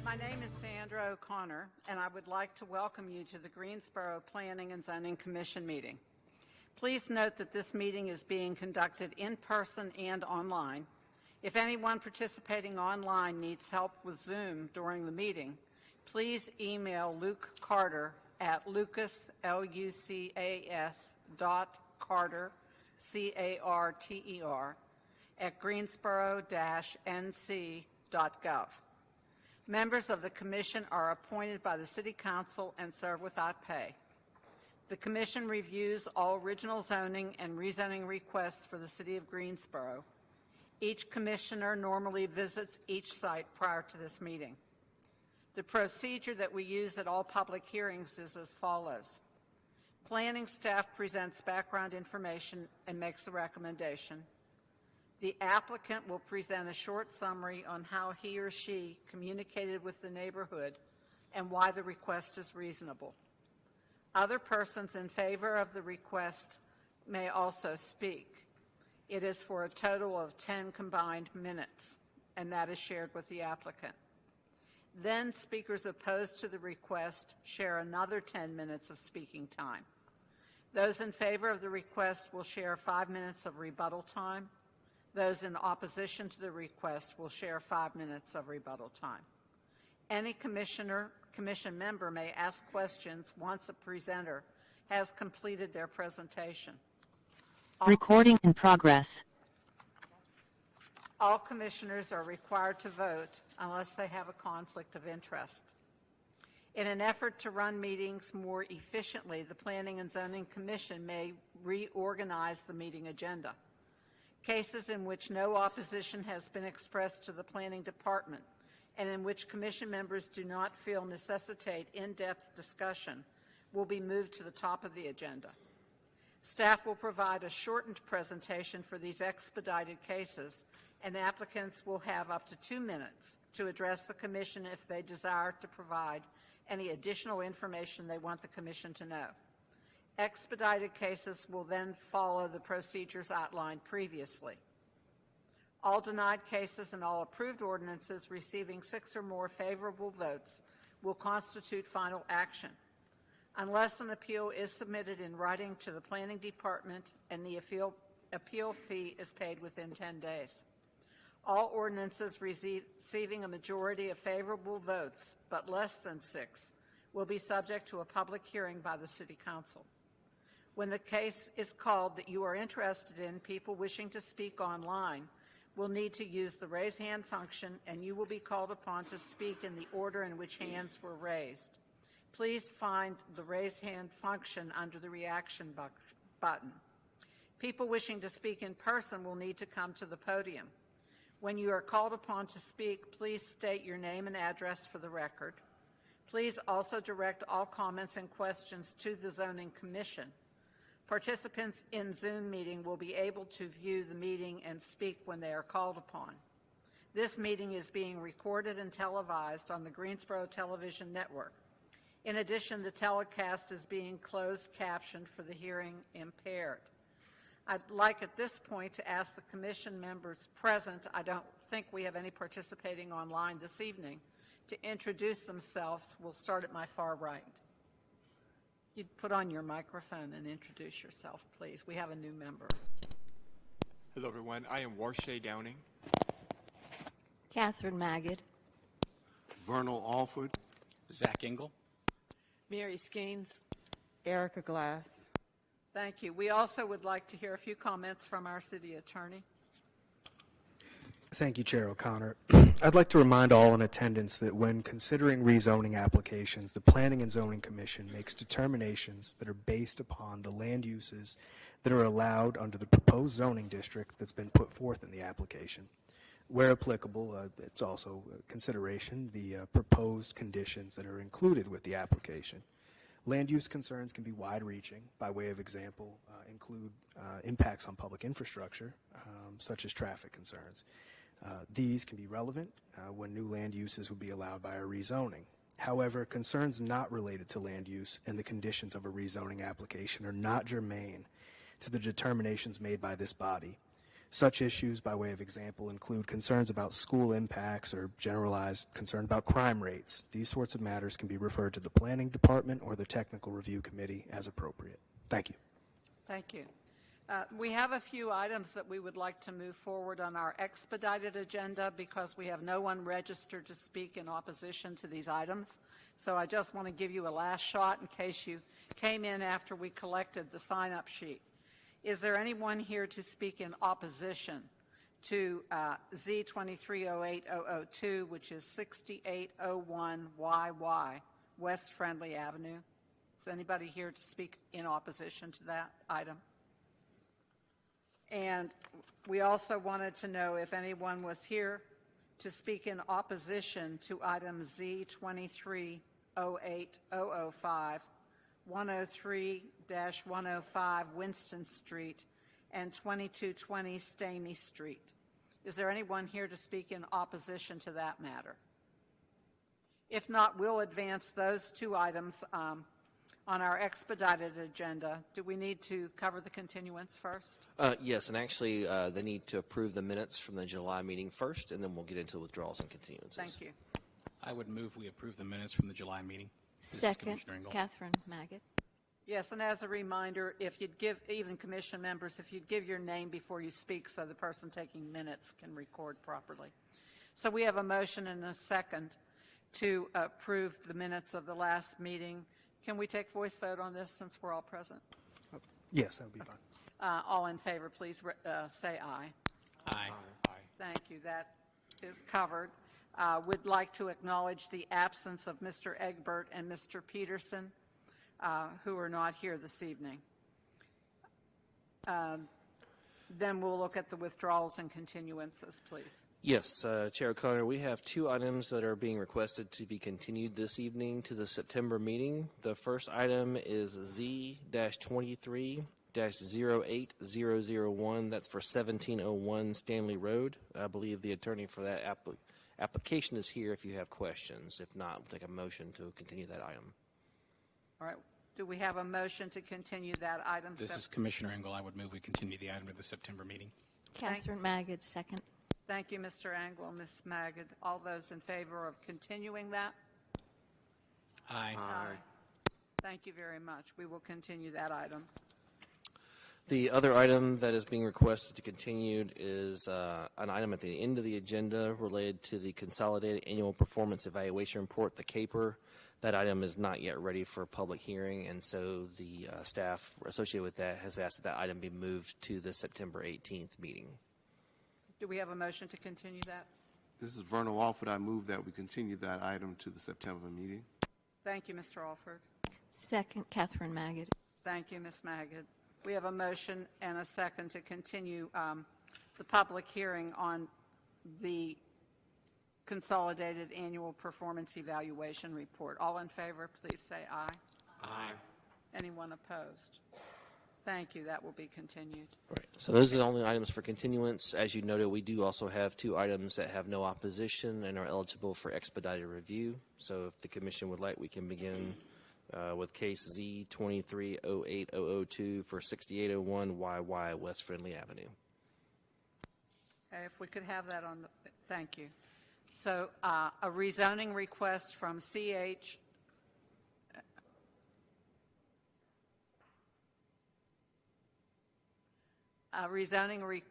My name is Sandra O'Connor, and I would like to welcome you to the Greensboro Planning and Zoning Commission meeting. Please note that this meeting is being conducted in person and online. If anyone participating online needs help with Zoom during the meeting, please email Luke Carter at lucas, L-U-C-A-S, Carter, C-A-R-T-E-R, at greensboro-nc.gov. Members of the Commission are appointed by the City Council and serve without pay. The Commission reviews all original zoning and rezoning requests for the City of Greensboro. Each Commissioner normally visits each site prior to this meeting. The procedure that we use at all public hearings is as follows. Planning staff presents background information and makes a recommendation. The applicant will present a short summary on how he or she communicated with the neighborhood and why the request is reasonable. Other persons in favor of the request may also speak. It is for a total of 10 combined minutes, and that is shared with the applicant. Then speakers opposed to the request share another 10 minutes of speaking time. Those in favor of the request will share 5 minutes of rebuttal time. Those in opposition to the request will share 5 minutes of rebuttal time. Any commission member may ask questions once a presenter has completed their presentation. Recording in progress. All commissioners are required to vote unless they have a conflict of interest. In an effort to run meetings more efficiently, the Planning and Zoning Commission may reorganize the meeting agenda. Cases in which no opposition has been expressed to the Planning Department and in which Commission members do not feel necessitate in-depth discussion will be moved to the top of the agenda. Staff will provide a shortened presentation for these expedited cases, and applicants will have up to 2 minutes to address the Commission if they desire to provide any additional information they want the Commission to know. Expedited cases will then follow the procedures outlined previously. All denied cases and all approved ordinances receiving 6 or more favorable votes will constitute final action. Unless an appeal is submitted in writing to the Planning Department and the appeal fee is paid within 10 days. All ordinances receiving a majority of favorable votes, but less than 6, will be subject to a public hearing by the City Council. When the case is called that you are interested in, people wishing to speak online will need to use the raise hand function, and you will be called upon to speak in the order in which hands were raised. Please find the raise hand function under the reaction button. People wishing to speak in person will need to come to the podium. When you are called upon to speak, please state your name and address for the record. Please also direct all comments and questions to the Zoning Commission. Participants in Zoom meeting will be able to view the meeting and speak when they are called upon. This meeting is being recorded and televised on the Greensboro Television Network. In addition, the telecast is being closed captioned for the hearing impaired. I'd like at this point to ask the Commission members present, I don't think we have any participating online this evening, to introduce themselves. We'll start at my far right. You'd put on your microphone and introduce yourself, please. We have a new member. Hello, everyone. I am Warshay Downing. Catherine Magid. Vernal Alford. Zach Engel. Mary Skeens. Erica Glass. Thank you. We also would like to hear a few comments from our City Attorney. Thank you, Chair O'Connor. I'd like to remind all in attendance that when considering rezoning applications, the Planning and Zoning Commission makes determinations that are based upon the land uses that are allowed under the proposed zoning district that's been put forth in the application. Where applicable, it's also a consideration the proposed conditions that are included with the application. Land use concerns can be wide-reaching. By way of example, include impacts on public infrastructure, such as traffic concerns. These can be relevant when new land uses would be allowed by a rezoning. However, concerns not related to land use and the conditions of a rezoning application are not germane to the determinations made by this body. Such issues, by way of example, include concerns about school impacts or generalized concern about crime rates. These sorts of matters can be referred to the Planning Department or the Technical Review Committee as appropriate. Thank you. Thank you. We have a few items that we would like to move forward on our expedited agenda because we have no one registered to speak in opposition to these items. So I just want to give you a last shot in case you came in after we collected the sign-up sheet. Is there anyone here to speak in opposition to Z2308002, which is 6801 YY, West Friendly Avenue? Is anybody here to speak in opposition to that item? And we also wanted to know if anyone was here to speak in opposition to item Z2308005, 103-105 Winston Street and 2220 Staney Street. Is there anyone here to speak in opposition to that matter? If not, we'll advance those two items on our expedited agenda. Do we need to cover the continuance first? Yes, and actually they need to approve the minutes from the July meeting first, and then we'll get into withdrawals and continuances. Thank you. I would move we approve the minutes from the July meeting. This is Second, Commissioner Engel. Catherine Magid. Yes, and as a reminder, if you'd give, even commission members, if you'd give your name before you speak so the person taking minutes can record properly. So we have a motion and a second to approve the minutes of the last meeting. Can we take voice vote on this since we're all present? Yes, that would be fine. All in favor, please say aye. Aye. Thank you. That is covered. Would like to acknowledge the absence of Mr. Egbert and Mr. Peterson, who are not here this evening. Then we'll look at the withdrawals and continuances, please. Yes, Chair O'Connor, we have two items that are being requested to be continued this evening to the September meeting. The first item is Z-23-08001. That's for 1701 Stanley Road. I believe the attorney for that application is here if you have questions. If not, we'll take a motion to continue that item. All right. Do we have a motion to continue that item? This is Commissioner Engel. I would move we continue the item to the September meeting. Catherine Magid, second. Thank you, Mr. Angle and Ms. Magid. All those in favor of continuing that? Aye. Thank you very much. We will continue that item. The other item that is being requested to continue is an item at the end of the agenda related to the Consolidated Annual Performance Evaluation Report, the CAPER. That item is not yet ready for public hearing, and so the staff associated with that has asked that item be moved to the September 18th meeting. Do we have a motion to continue that? This is Vernal Alford. I move that we continue that item to the September meeting. Thank you, Mr. Alford. Second, Catherine Magid. Thank you, Ms. Magid. We have a motion and a second to continue the public hearing on the Consolidated Annual Performance Evaluation Report. All in favor, please say aye. Aye. Anyone opposed? Thank you. That will be continued. Right. So those are the only items for continuance. As you noted, we do also have two items that have no opposition and are eligible for expedited review. So if the commission would like, we can begin with case Z2308002 for 6801 YY West Friendly Avenue. Okay, if we could have that on the, thank you. So a rezoning request from CH rezoning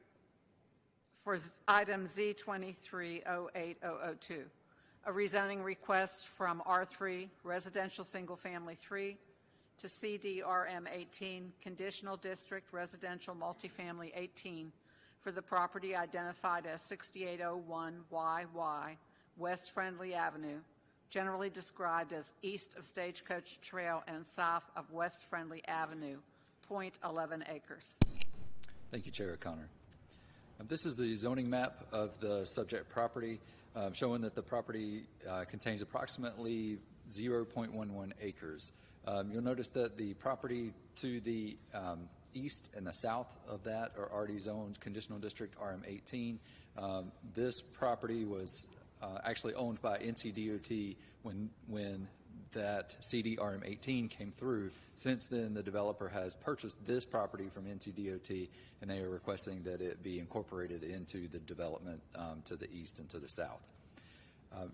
for item Z2308002. A rezoning request from R3 Residential Single Family 3 to CDRM 18 Conditional District Residential Multifamily 18 for the property identified as 6801 YY West Friendly Avenue, generally described as east of Stagecoach Trail and south of West Friendly Avenue, 0.11 acres. Thank you, Chair O'Connor. This is the zoning map of the subject property, showing that the property contains approximately 0.11 acres. You'll notice that the property to the east and the south of that are already zoned conditional district RM18. This property was actually owned by NCDOT when that CDRM 18 came through. Since then, the developer has purchased this property from NCDOT, and they are requesting that it be incorporated into the development to the east and to the south.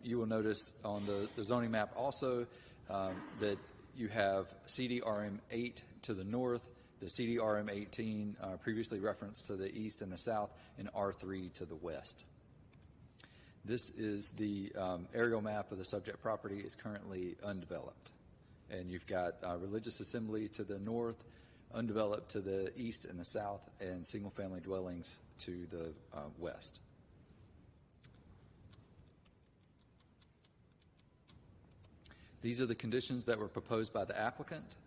You will notice on the zoning map also that you have CDRM 8 to the north, the CDRM 18 previously referenced to the east and the south, and R3 to the west. This is the aerial map of the subject property. Is currently undeveloped. And you've got religious assembly to the north, undeveloped to the east and the south, and single-family dwellings to the west. These are the conditions that were proposed by the applicant.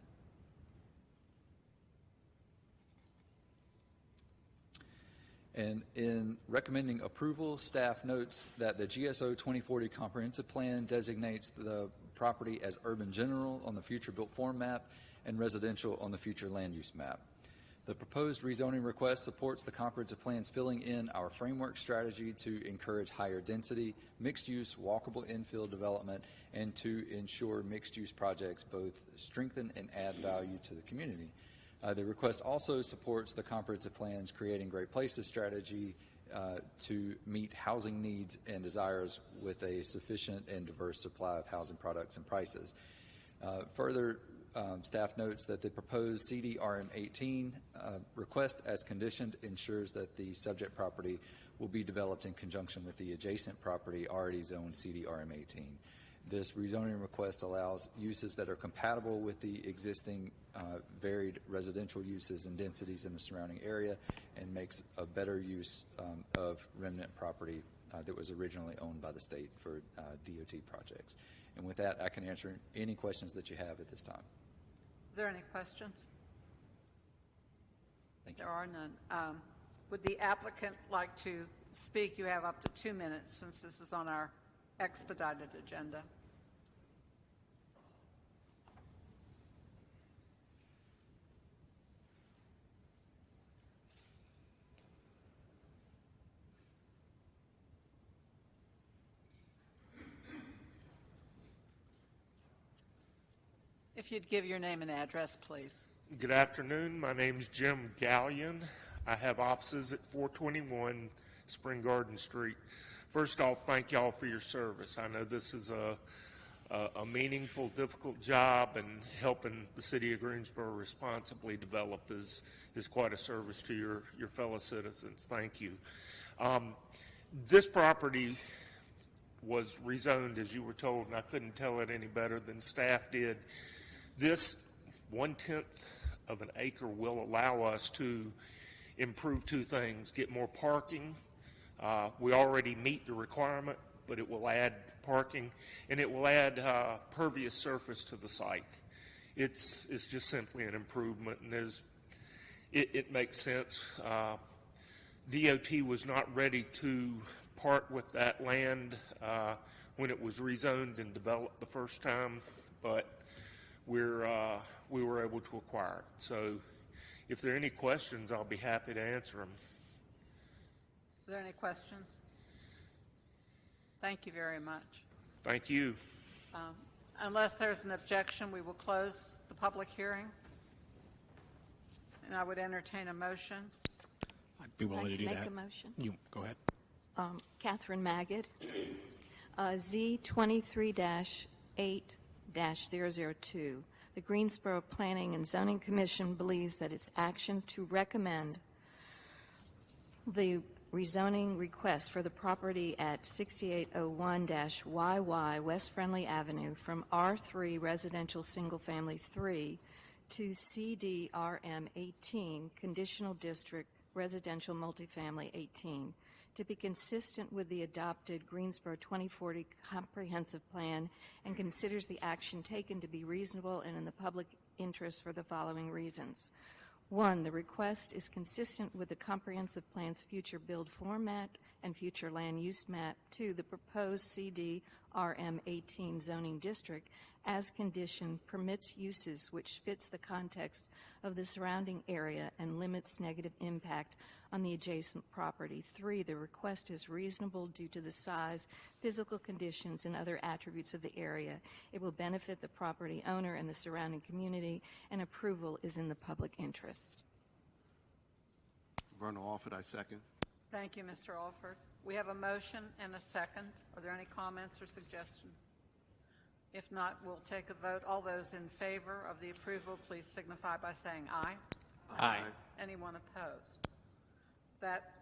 And in recommending approval, staff notes that the GSO 2040 Comprehensive Plan designates the property as urban general on the future built form map and residential on the future land use map. The proposed rezoning request supports the comprehensive plan's filling in our framework strategy to encourage higher density, mixed-use, walkable infill development, and to ensure mixed-use projects both strengthen and add value to the community. The request also supports the comprehensive plan's Creating Great Places strategy to meet housing needs and desires with a sufficient and diverse supply of housing products and prices. Further, staff notes that the proposed CDRM 18 request as conditioned ensures that the subject property will be developed in conjunction with the adjacent property already zoned CDRM 18. This rezoning request allows uses that are compatible with the existing varied residential uses and densities in the surrounding area and makes a better use of remnant property that was originally owned by the state for DOT projects. And with that, I can answer any questions that you have at this time. Are there any questions? Thank you. There are none. Would the applicant like to speak? You have up to 2 minutes since this is on our expedited agenda. If you'd give your name and address, please. Good afternoon. My name's Jim Gallion. I have offices at 421 Spring Garden Street. First off, thank y'all for your service. I know this is a meaningful, difficult job, and helping the city of Greensboro responsibly develop is quite a service to your fellow citizens. Thank you. This property was rezoned, as you were told, and I couldn't tell it any better than staff did. This 1/10 of an acre will allow us to improve two things: get more parking. We already meet the requirement, but it will add parking, and it will add pervious surface to the site. It's just simply an improvement, and it makes sense. DOT was not ready to part with that land when it was rezoned and developed the first time, but we were able to acquire it. So if there are any questions, I'll be happy to answer them. Are there any questions? Thank you very much. Thank you. Unless there's an objection, we will close the public hearing. And I would entertain a motion. I'd be willing I'd like to do to make that. a motion. You go ahead. Catherine Magid, Z23-8-002. The Greensboro Planning and Zoning Commission believes that its action to recommend the rezoning request for the property at 6801-YY West Friendly Avenue from R3 Residential Single Family 3 to CDRM 18 Conditional District Residential Multifamily 18 to be consistent with the adopted Greensboro 2040 Comprehensive Plan, and considers the action taken to be reasonable and in the public interest for the following reasons. 1, the request is consistent with the comprehensive plan's future build format and future land use map. 2, the proposed CDRM 18 zoning district as conditioned permits uses which fits the context of the surrounding area and limits negative impact on the adjacent property. 3, the request is reasonable due to the size, physical conditions, and other attributes of the area. It will benefit the property owner and the surrounding community, and approval is in the public interest. Vernon Alford, I second. Thank you, Mr. Alford. We have a motion and a second. Are there any comments or suggestions? If not, we'll take a vote. All those in favor of the approval, please signify by saying aye. Aye. Anyone opposed? That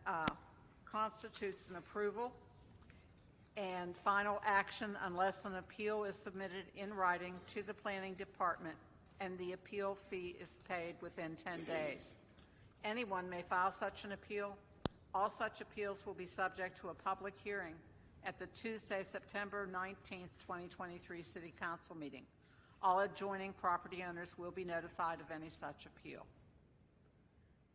constitutes an approval. And final action, unless an appeal is submitted in writing to the Planning Department and the appeal fee is paid within 10 days. Anyone may file such an appeal. All such appeals will be subject to a public hearing at the Tuesday, September 19th, 2023 City Council meeting. All adjoining property owners will be notified of any such appeal.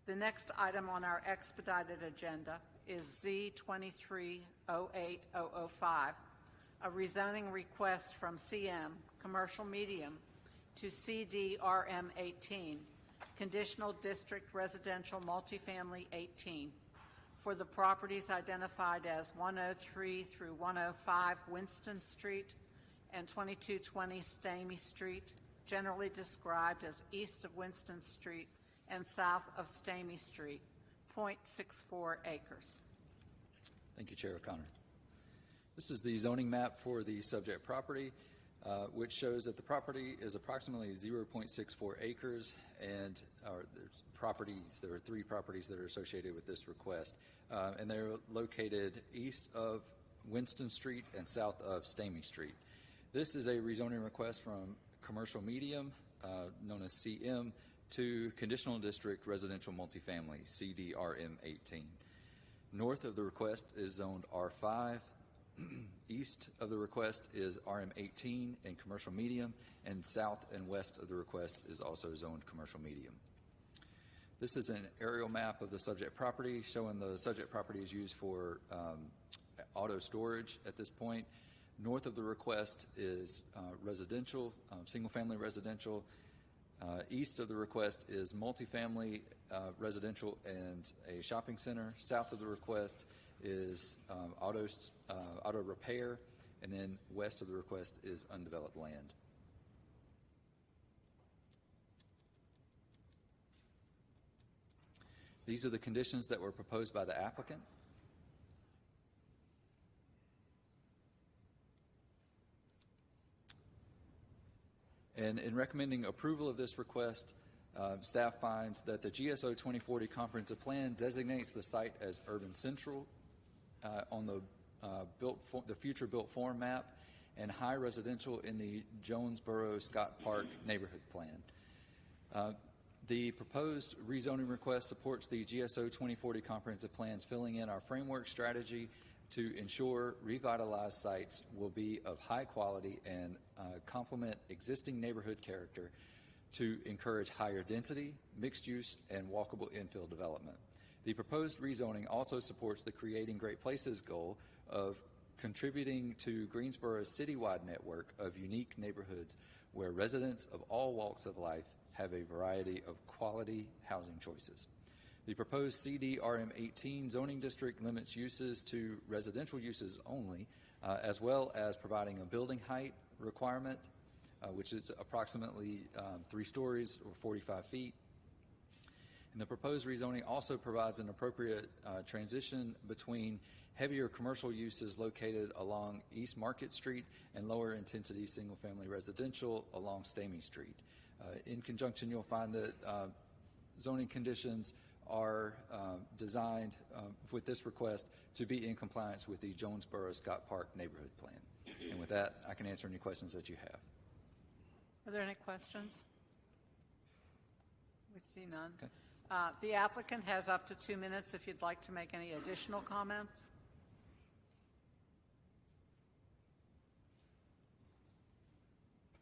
The next item on our expedited agenda is Z23-08005, a rezoning request from CM, Commercial Medium, to CDRM 18, Conditional District Residential Multifamily 18, for the properties identified as 103 through 105 Winston Street and 2220 Stamy Street, generally described as east of Winston Street and south of Stamy Street, 0.64 acres. Thank you, Chair O'Connor. This is the zoning map for the subject property, which shows that the property is approximately 0.64 acres, and there are 3 properties that are associated with this request, and they're located east of Winston Street and south of Stamy Street. This is a rezoning request from Commercial Medium, known as CM, to Conditional District Residential Multifamily, CDRM 18. North of the request is zoned R5. East of the request is RM18 and Commercial Medium, and south and west of the request is also zoned Commercial Medium. This is an aerial map of the subject property showing the subject property is used for auto storage at this point. North of the request is residential, single-family residential. East of the request is multifamily residential and a shopping center. South of the request is auto repair, and then west of the request is undeveloped land. These are the conditions that were proposed by the applicant. And in recommending approval of this request, staff finds that the GSO 2040 Comprehensive Plan designates the site as urban central on the future built form map, and high residential in the Jonesboro Scott Park neighborhood plan. The proposed rezoning request supports the GSO 2040 Comprehensive Plan's filling in our framework strategy to ensure revitalized sites will be of high quality and complement existing neighborhood character to encourage higher density, mixed use, and walkable infill development. The proposed rezoning also supports the Creating Great Places goal of contributing to Greensboro's citywide network of unique neighborhoods where residents of all walks of life have a variety of quality housing choices. The proposed CDRM 18 zoning district limits uses to residential uses only, as well as providing a building height requirement, which is approximately 3 stories or 45 feet. And the proposed rezoning also provides an appropriate transition between heavier commercial uses located along East Market Street and lower intensity single-family residential along Stamy Street. In conjunction, you'll find that zoning conditions are designed with this request to be in compliance with the Jonesboro Scott Park neighborhood plan. And with that, I can answer any questions that you have. Are there any questions? We see none. Okay. The applicant has up to 2 minutes if you'd like to make any additional comments.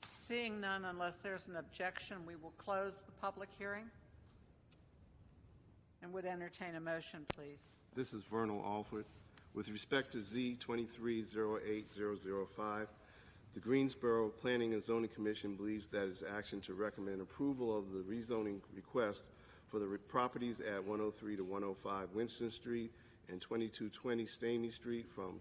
Seeing none, unless there's an objection, we will close the public hearing and would entertain a motion, please. This is Vernon Alford. With respect to Z23-08005, the Greensboro Planning and Zoning Commission believes that its action to recommend approval of the rezoning request for the properties at 103 to 105 Winston Street and 2220 Staney Street from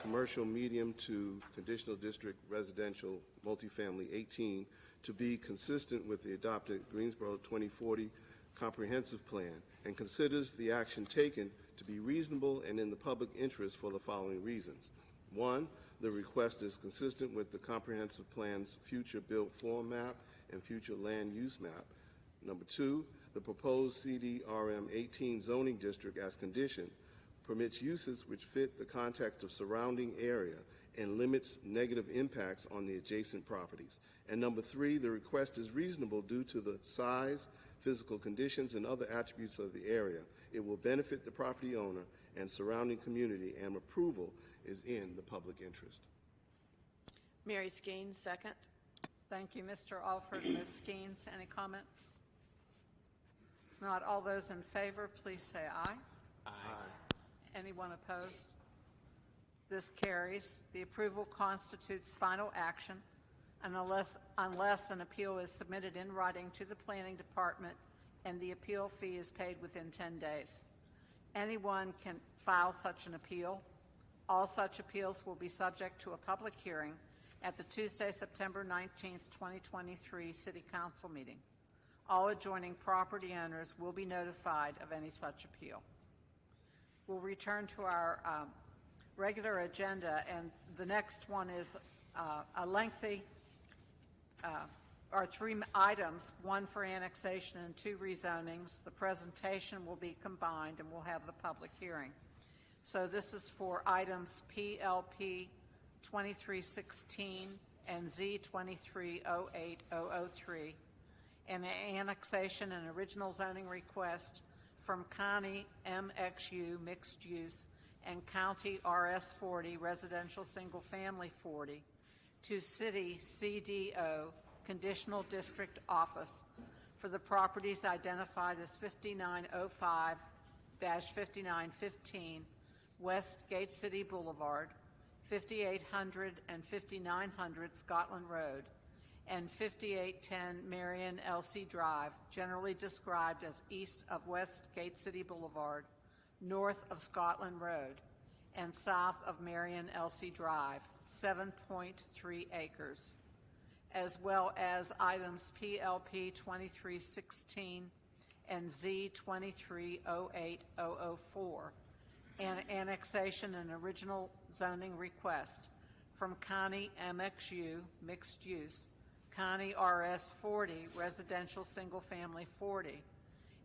commercial medium to conditional district residential multifamily 18 to be consistent with the adopted Greensboro 2040 comprehensive plan, and considers the action taken to be reasonable and in the public interest for the following reasons. One, the request is consistent with the comprehensive plan's future built form map and future land use map. Number two, the proposed CDRM 18 zoning district as condition permits uses which fit the context of surrounding area and limits negative impacts on the adjacent properties. And number three, the request is reasonable due to the size, physical conditions, and other attributes of the area. It will benefit the property owner and surrounding community, and approval is in the public interest. Mary Skeens, second. Thank you, Mr. Alford. Ms. Skeens, any comments? If not, all those in favor, please say aye. Aye. Anyone opposed? This carries. The approval constitutes final action unless an appeal is submitted in writing to the Planning Department and the appeal fee is paid within 10 days. Anyone can file such an appeal. All such appeals will be subject to a public hearing at the Tuesday, September 19th, 2023 City Council meeting. All adjoining property owners will be notified of any such appeal. We'll return to our regular agenda, and the next one is a lengthy, or three items, one for annexation and two rezonings. The presentation will be combined and we'll have the public hearing. So this is for items PLP 2316 and Z2308003, and an annexation and original zoning request from County MXU mixed use and County RS 40 residential single family 40 to City CDO conditional district office for the properties identified as 5905-5915 West Gate City Boulevard, 5800 and 5900 Scotland Road, and 5810 Marion LC Drive, generally described as east of West Gate City Boulevard, north of Scotland Road, and south of Marion LC Drive, 7.3 acres, as well as items PLP 2316 and Z2308004, and annexation and original zoning request from County MXU mixed use, County RS 40 residential single family 40,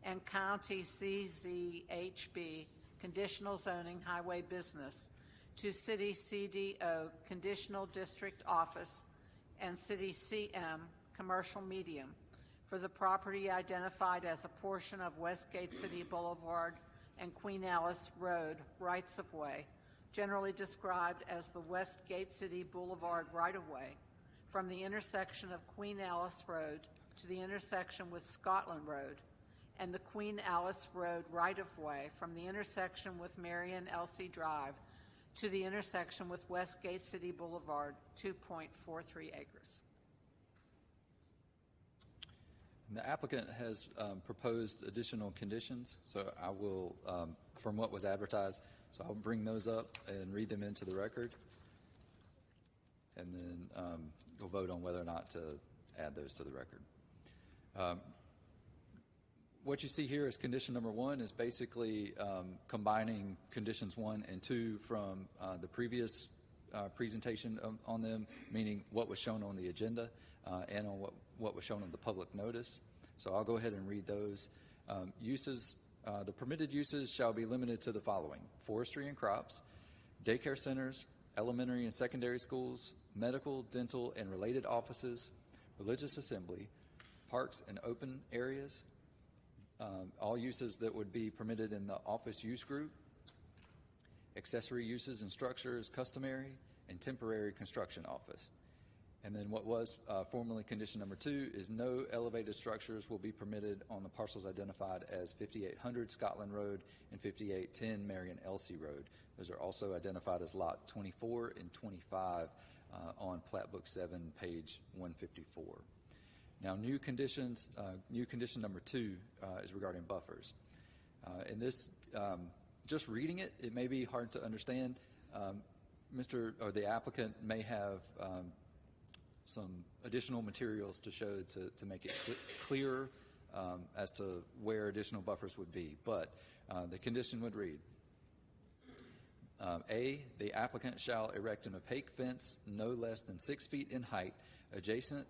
and County CZHB conditional zoning highway business to City CDO conditional district office and City CM commercial medium for the property identified as a portion of Westgate City Boulevard and Queen Alice Road rights-of-way, generally described as the Westgate City Boulevard right-of-way, from the intersection of Queen Alice Road to the intersection with Scotland Road, and the Queen Alice Road right-of-way from the intersection with Marion LC Drive to the intersection with Westgate City Boulevard, 2.43 acres. The applicant has proposed additional conditions, so I will, from what was advertised, so I'll bring those up and read them into the record, and then we'll vote on whether or not to add those to the record. What you see here is condition number one is basically combining conditions 1 and 2 from the previous presentation on them, meaning what was shown on the agenda and on what was shown on the public notice. So I'll go ahead and read those. Uses, the permitted uses shall be limited to the following: forestry and crops, daycare centers, elementary and secondary schools, medical, dental, and related offices, religious assembly, parks and open areas, all uses that would be permitted in the office use group, accessory uses and structures customary, and temporary construction office. And then what was formerly condition number 2 is no elevated structures will be permitted on the parcels identified as 5800 Scotland Road and 5810 Marion Elsie Road. Those are also identified as lot 24 and 25 on Plat Book 7, page 154. Now, new condition number 2 is regarding buffers. In this, just reading it, it may be hard to understand. The applicant may have some additional materials to show to make it clearer as to where additional buffers would be. But the condition would read, A, the applicant shall erect an opaque fence no less than 6 feet in height adjacent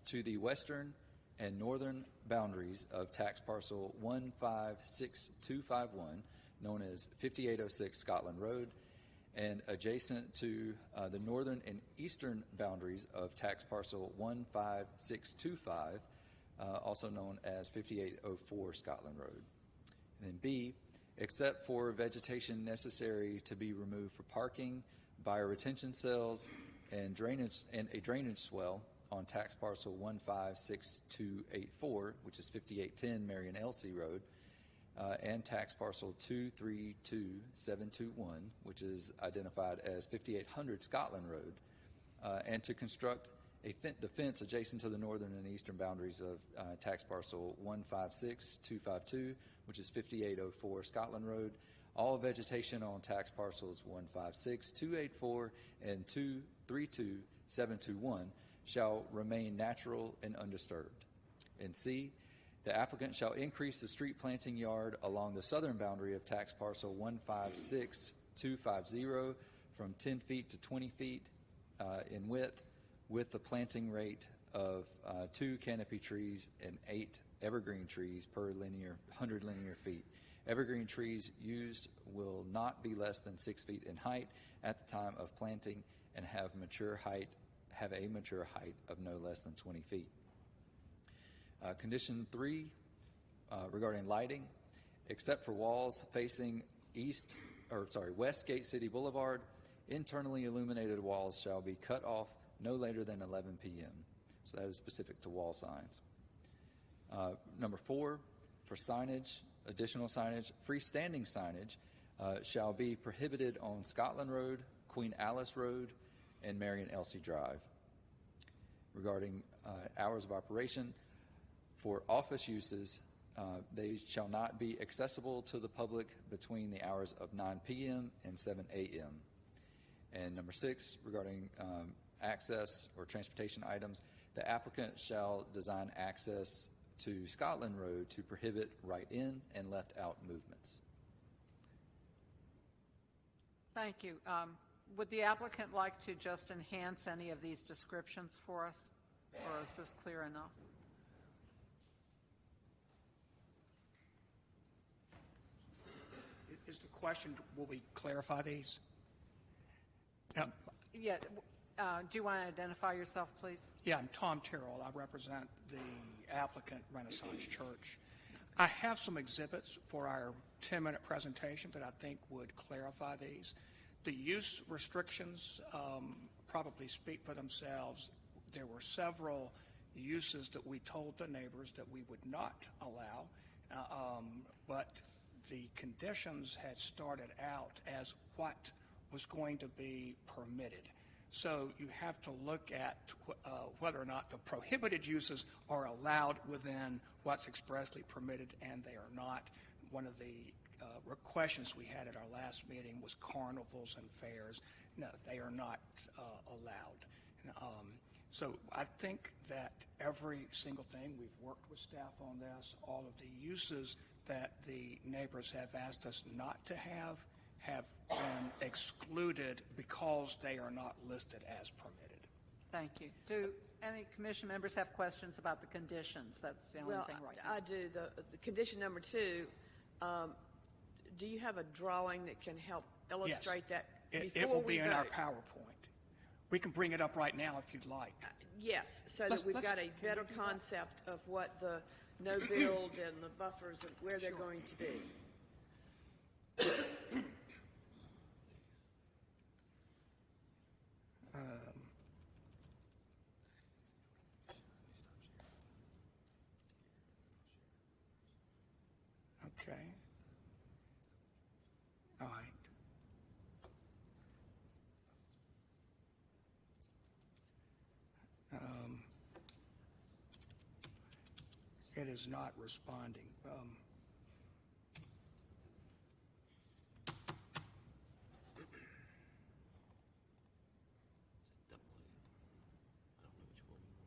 to the western and northern boundaries of tax parcel 156251, known as 5806 Scotland Road, and adjacent to the northern and eastern boundaries of tax parcel 15625, also known as 5804 Scotland Road. And then B, except for vegetation necessary to be removed for parking, bioretention cells, and a drainage swell on tax parcel 156284, which is 5810 Marion Elsie Road, and tax parcel 232721, which is identified as 5800 Scotland Road, and to construct the fence adjacent to the northern and eastern boundaries of tax parcel 156252, which is 5804 Scotland Road. All vegetation on tax parcels 156284 and 232721 shall remain natural and undisturbed. And C, the applicant shall increase the street planting yard along the southern boundary of tax parcel 156250 from 10 feet to 20 feet in width, with the planting rate of 2 canopy trees and 8 evergreen trees per 100 linear feet. Evergreen trees used will not be less than 6 feet in height at the time of planting and have a mature height of no less than 20 feet. Condition 3, regarding lighting, except for walls facing West Gate City Boulevard, internally illuminated walls shall be cut off no later than 11 p.m. So that is specific to wall signs. Number 4, for signage, additional signage, freestanding signage shall be prohibited on Scotland Road, Queen Alice Road, and Marion Elsie Drive. Regarding hours of operation, for office uses, they shall not be accessible to the public between the hours of 9 p.m. and 7 a.m. And number 6, regarding access or transportation items, the applicant shall design access to Scotland Road to prohibit right-in and left-out movements. Thank you. Would the applicant like to just enhance any of these descriptions for us, or is this clear enough? Is the question, will we clarify these? Yeah. Do you want to identify yourself, please? Yeah, I'm Tom Terrell. I represent the applicant, Renaissance Church. I have some exhibits for our 10-minute presentation that I think would clarify these. The use restrictions probably speak for themselves. There were several uses that we told the neighbors that we would not allow, but the conditions had started out as what was going to be permitted. So you have to look at whether or not the prohibited uses are allowed within what's expressly permitted, and they are not. One of the questions we had at our last meeting was carnivals and fairs. No, they are not allowed. So I think that every single thing, we've worked with staff on this, all of the uses that the neighbors have asked us not to have been excluded because they are not listed as permitted. Thank you. Do any commission members have questions about the conditions? That's the only thing right now. I do. The condition number 2, do you have a drawing that can help illustrate that? It will be in our PowerPoint. We can bring it up right now if you'd like. Yes, so that we've got a better concept of what the no build and the buffers and where they're going to be. Okay. All right. It is not responding.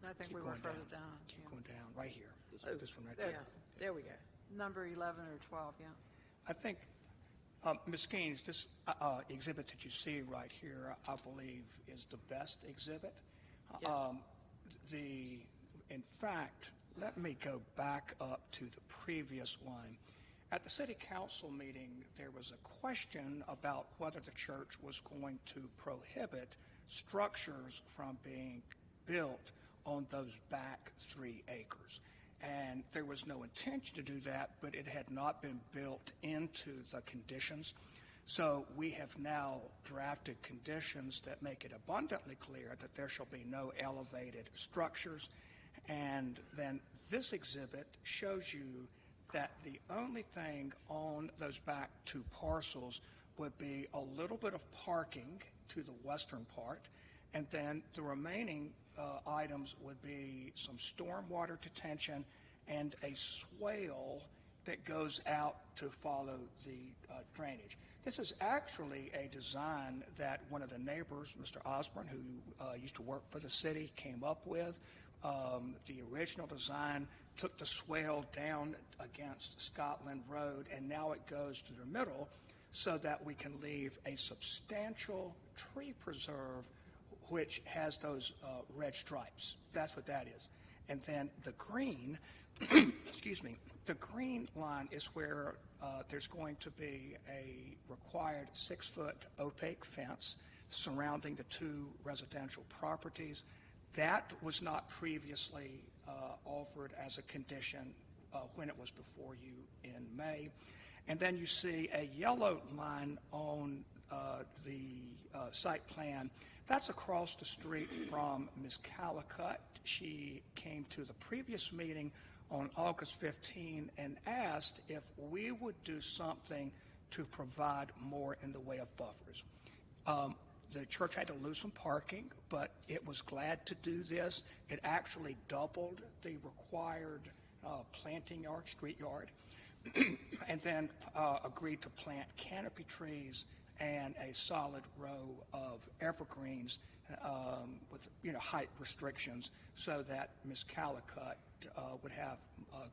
I think Keep we were going further down. down. Keep yeah. going down, right here. This one right There, there. there we go. Number 11 or 12, yeah. I think, Ms. Gaines, this exhibit that you see right here, I believe, is the best exhibit. Yes. In fact, let me go back up to the previous one. At the city council meeting, there was a question about whether the church was going to prohibit structures from being built on those back 3 acres. And there was no intention to do that, but it had not been built into the conditions. So we have now drafted conditions that make it abundantly clear that there shall be no elevated structures. And then this exhibit shows you that the only thing on those back 2 parcels would be a little bit of parking to the western part, and then the remaining items would be some stormwater detention and a swale that goes out to follow the drainage. This is actually a design that one of the neighbors, Mr. Osborne, who used to work for the city, came up with. The original design took the swale down against Scotland Road, and now it goes to the middle so that we can leave a substantial tree preserve which has those red stripes. That's what that is. And then the green, excuse me, the green line is where there's going to be a required 6-foot opaque fence surrounding the 2 residential properties. That was not previously offered as a condition when it was before you in May. And then you see a yellow line on the site plan. That's across the street from Ms. Callicutt. She came to the previous meeting on August 15 and asked if we would do something to provide more in the way of buffers. The church had to lose some parking, but it was glad to do this. It actually doubled the required planting yard, street yard, and then agreed to plant canopy trees and a solid row of evergreens with height restrictions so that Ms. Callicutt would have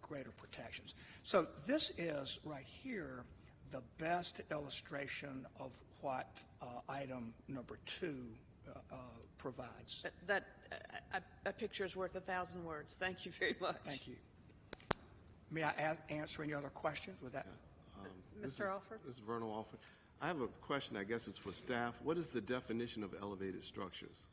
greater protections. So this is right here the best illustration of what item number 2 provides. A picture is worth 1,000 words. Thank you very much. Thank you. May I answer any other questions with that? Mr. Alford? This is Vernal Alford. I have a question, I guess it's for staff. What is the definition of elevated structures?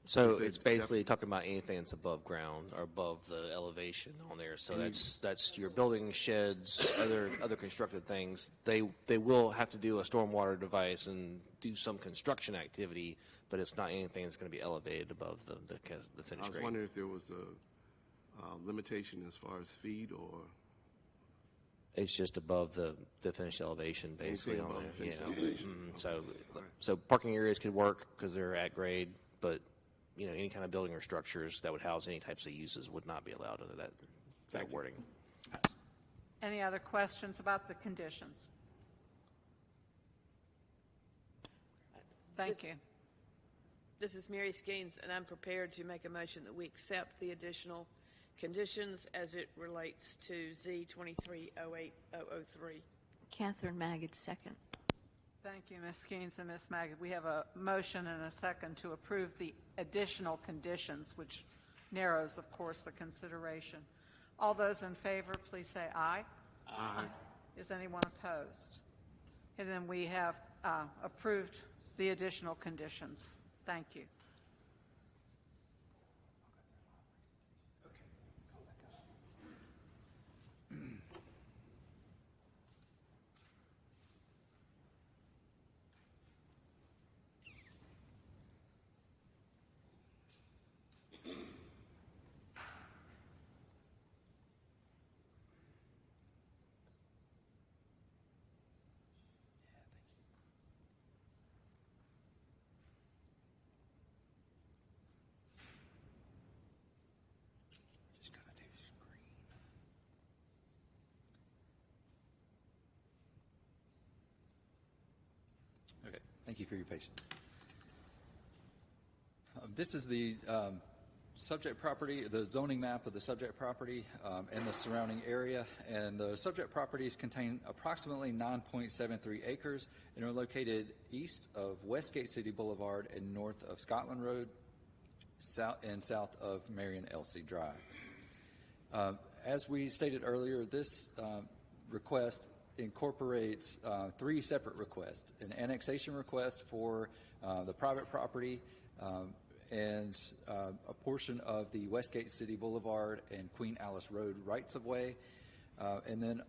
So it's basically talking about anything that's above ground or above the elevation on there. So that's your building, sheds, other constructed things. They will have to do a stormwater device and do some construction activity, but it's not anything that's going to be elevated above the finished grade. I was wondering if there was a limitation as far as feet or... It's just above the finished elevation, basically. Anything above the finished elevation. So parking areas could work because they're at grade, but any kind of building or structures that would house any types of uses would not be allowed under that wording. Any other questions about the conditions? Thank you. This is Mary Skeens, and I'm prepared to make a motion that we accept the additional conditions as it relates to Z 23-08003. Catherine Magid, second. Thank you, Ms. Skeens and Ms. Magid. We have a motion and a second to approve the additional conditions, which narrows, of course, the consideration. All those in favor, please say aye. Aye. Is anyone opposed? And then we have approved the additional conditions. Thank you. Thank you for your patience. This is the subject property, the zoning map of the subject property and the surrounding area. And the subject properties contain approximately 9.73 acres and are located east of Westgate City Boulevard and north of Scotland Road, south of Marion Elsie Drive. As we stated earlier, this request incorporates three separate requests: an annexation request for the private property and a portion of the Westgate City Boulevard and Queen Alice Road rights-of-way. And then,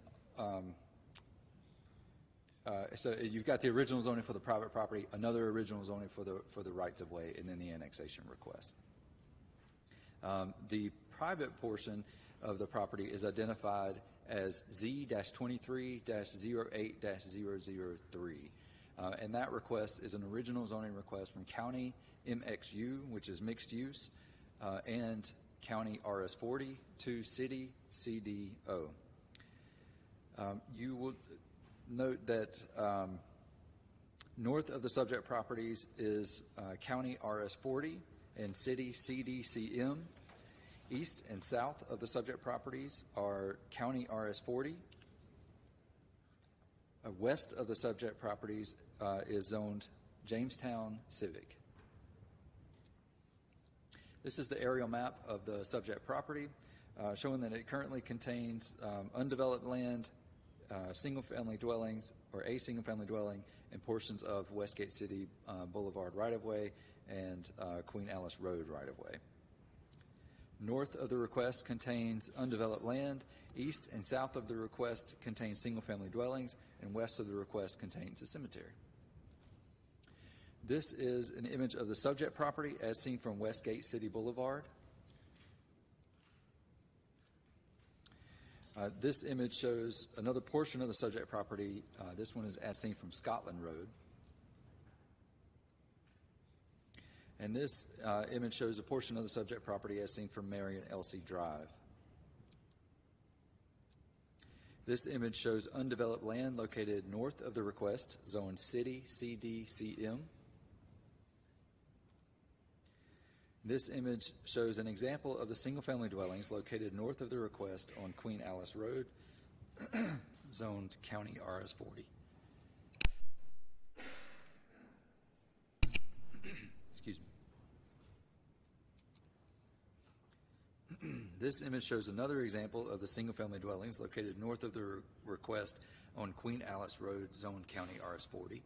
so you've got the original zoning for the private property, another original zoning for the rights-of-way, and then the annexation request. The private portion of the property is identified as Z-23-08-003. And that request is an original zoning request from County MXU, which is mixed use, and County RS40 to City CDO. You will note that north of the subject properties is County RS40 and City CDCM. East and south of the subject properties are County RS40. West of the subject properties is zoned Jamestown Civic. This is the aerial map of the subject property, showing that it currently contains undeveloped land, single-family dwellings, or a single-family dwelling, and portions of Westgate City Boulevard right-of-way and Queen Alice Road right-of-way. North of the request contains undeveloped land. East and south of the request contains single-family dwellings, and west of the request contains a cemetery. This is an image of the subject property as seen from Westgate City Boulevard. This image shows another portion of the subject property. This one is as seen from Scotland Road. And this image shows a portion of the subject property as seen from Marion Elsie Drive. This image shows undeveloped land located north of the request, zone City CDCM. This image shows an example of the single-family dwellings located north of the request on Queen Alice Road, zoned County RS40. Excuse me. This image shows another example of the single-family dwellings located north of the request on Queen Alice Road, zoned County RS40.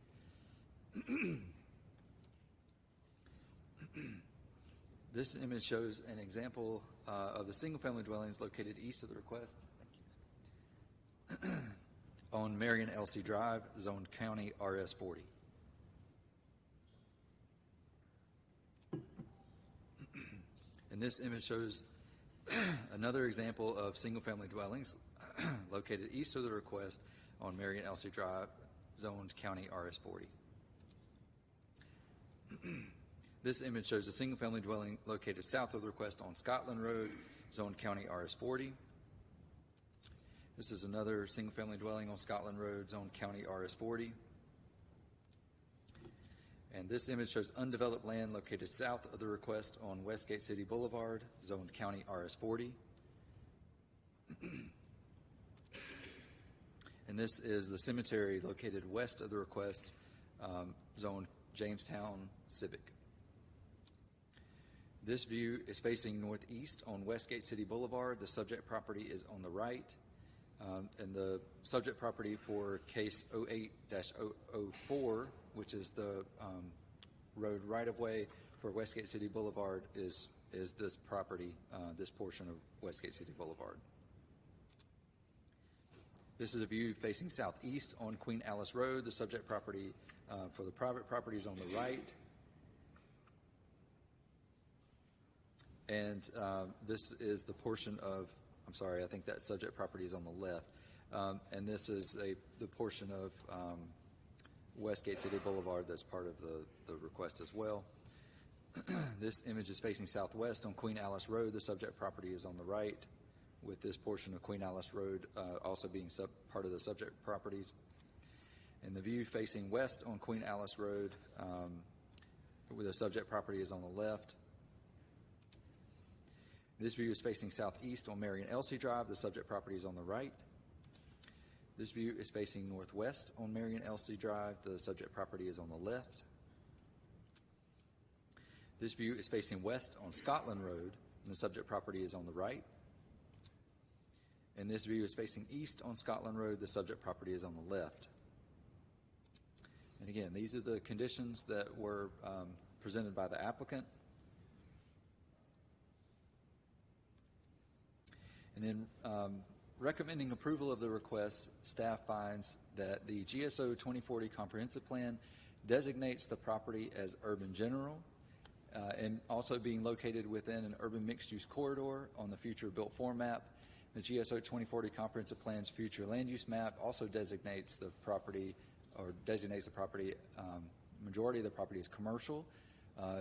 This image shows an example of the single-family dwellings located east of the request on Marion Elsie Drive, zoned County RS40. And this image shows another example of single-family dwellings located east of the request on Marion Elsie Drive, zoned County RS40. This image shows a single-family dwelling located south of the request on Scotland Road, zoned County RS40. This is another single-family dwelling on Scotland Road, zoned County RS40. And this image shows undeveloped land located south of the request on Westgate City Boulevard, zoned County RS40. And this is the cemetery located west of the request, zoned Jamestown Civic. This view is facing northeast on Westgate City Boulevard. The subject property is on the right. And the subject property for case 08-004, which is the road right-of-way for Westgate City Boulevard, is this property, this portion of Westgate City Boulevard. This is a view facing southeast on Queen Alice Road. The subject property for the private property is on the right. And this is the portion of, I'm sorry, I think that subject property is on the left. And this is the portion of Westgate City Boulevard that's part of the request as well. This image is facing southwest on Queen Alice Road. The subject property is on the right, with this portion of Queen Alice Road also being part of the subject properties. And the view facing west on Queen Alice Road, where the subject property is on the left. This view is facing southeast on Marion Elsie Drive. The subject property is on the right. This view is facing northwest on Marion Elsie Drive. The subject property is on the left. This view is facing west on Scotland Road, and the subject property is on the right. And this view is facing east on Scotland Road. The subject property is on the left. And again, these are the conditions that were presented by the applicant. And then recommending approval of the request, staff finds that the GSO 2040 Comprehensive Plan designates the property as urban general and also being located within an urban mixed-use corridor on the future built form map. The GSO 2040 Comprehensive Plan's future land use map also designates the property, majority of the property is commercial,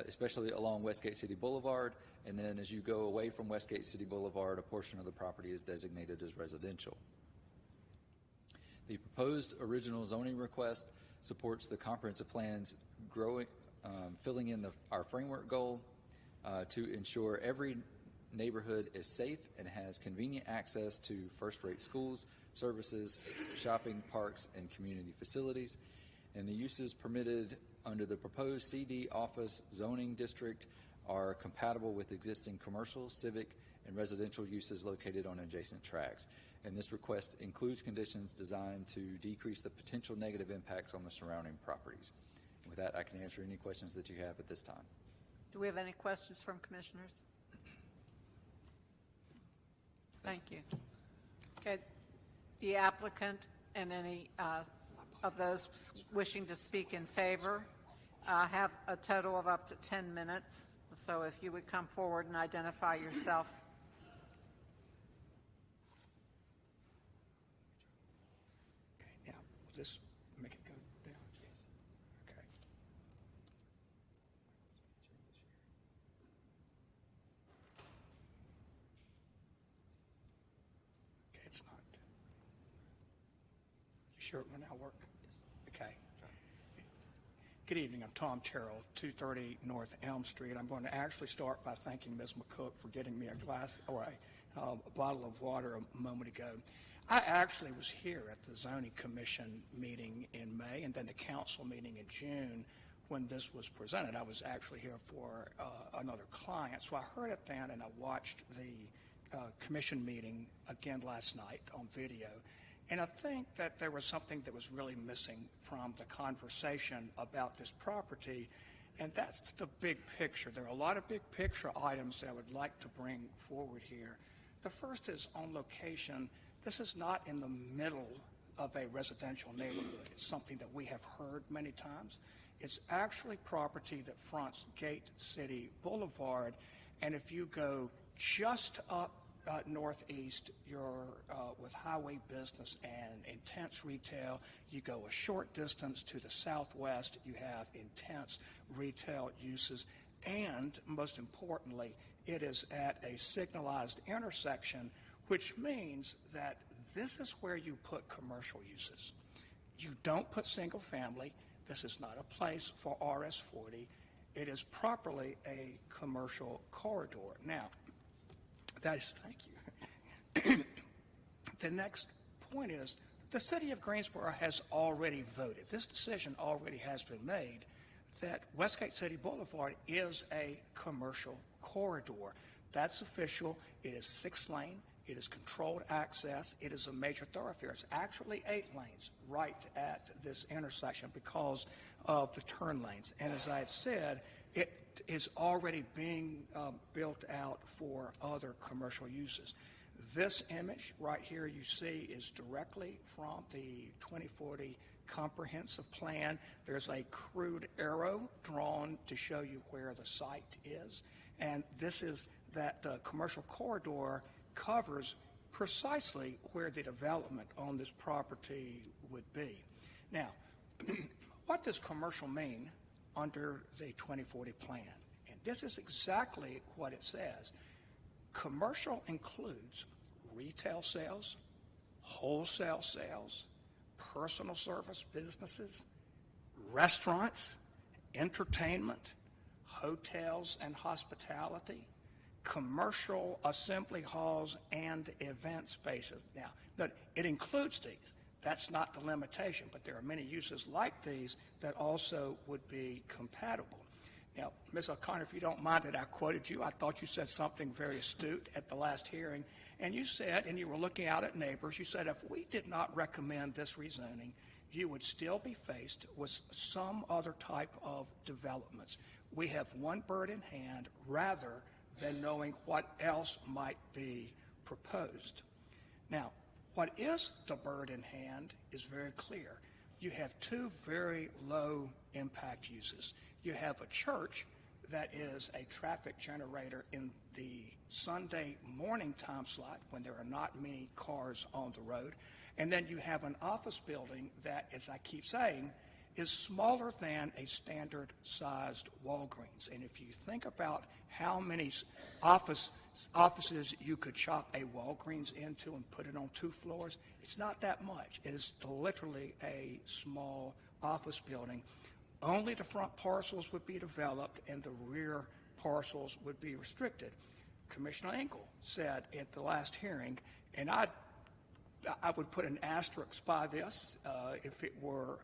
especially along Westgate City Boulevard. And then as you go away from Westgate City Boulevard, a portion of the property is designated as residential. The proposed original zoning request supports the comprehensive plan's filling in our framework goal to ensure every neighborhood is safe and has convenient access to first-rate schools, services, shopping, parks, and community facilities. And the uses permitted under the proposed CD office zoning district are compatible with existing commercial, civic, and residential uses located on adjacent tracts. And this request includes conditions designed to decrease the potential negative impacts on the surrounding properties. And with that, I can answer any questions that you have at this time. Do we have any questions from commissioners? Thank you. Okay, the applicant and any of those wishing to speak in favor have a total of up to 10 minutes. So if you would come forward and identify yourself. Okay, now, will this make it go down? Yes. Okay. Okay, it's not. You sure it will now work? Okay. Good evening. I'm Tom Terrell, 230 North Elm Street. I'm going to actually start by thanking Ms. McCook for getting me a glass or a bottle of water a moment ago. I actually was here at the Zoning Commission meeting in May and then the council meeting in June when this was presented. I was actually here for another client, so I heard it then and I watched the commission meeting again last night on video. And I think that there was something that was really missing from the conversation about this property, and that's the big picture. There are a lot of big picture items that I would like to bring forward here. The first is on location. This is not in the middle of a residential neighborhood. It's something that we have heard many times. It's actually property that fronts Gate City Boulevard, and if you go just up northeast, you're with highway business and intense retail. You go a short distance to the southwest, you have intense retail uses, and most importantly, it is at a signalized intersection, which means that this is where you put commercial uses. You don't put single family. This is not a place for RS-40. It is properly a commercial corridor. Now, thank you. The next point is the city of Greensboro has already voted. This decision already has been made that Westgate City Boulevard is a commercial corridor. That's official. It is 6-lane. It is controlled access. It is a major thoroughfare. It's actually 8 lanes right at this intersection because of the turn lanes. And as I had said, it is already being built out for other commercial uses. This image right here you see is directly from the 2040 comprehensive plan. There's a crude arrow drawn to show you where the site is. And this is that commercial corridor covers precisely where the development on this property would be. Now, what does commercial mean under the 2040 plan? And this is exactly what it says. Commercial includes retail sales, wholesale sales, personal service businesses, restaurants, entertainment, hotels and hospitality, commercial assembly halls, and event spaces. Now, it includes these. That's not the limitation, but there are many uses like these that also would be compatible. Now, Ms. O'Connor, if you don't mind that I quoted you, I thought you said something very astute at the last hearing, and you said, and you were looking out at neighbors, you said if we did not recommend this rezoning, you would still be faced with some other type of developments. We have one bird in hand rather than knowing what else might be proposed. Now, what is the bird in hand is very clear. You have two very low impact uses. You have a church that is a traffic generator in the Sunday morning time slot when there are not many cars on the road. And then you have an office building that, as I keep saying, is smaller than a standard-sized Walgreens. And if you think about how many offices you could chop a Walgreens into and put it on 2 floors, it's not that much. It is literally a small office building. Only the front parcels would be developed and the rear parcels would be restricted. Commissioner Engel said at the last hearing, and I would put an asterisk by this if it were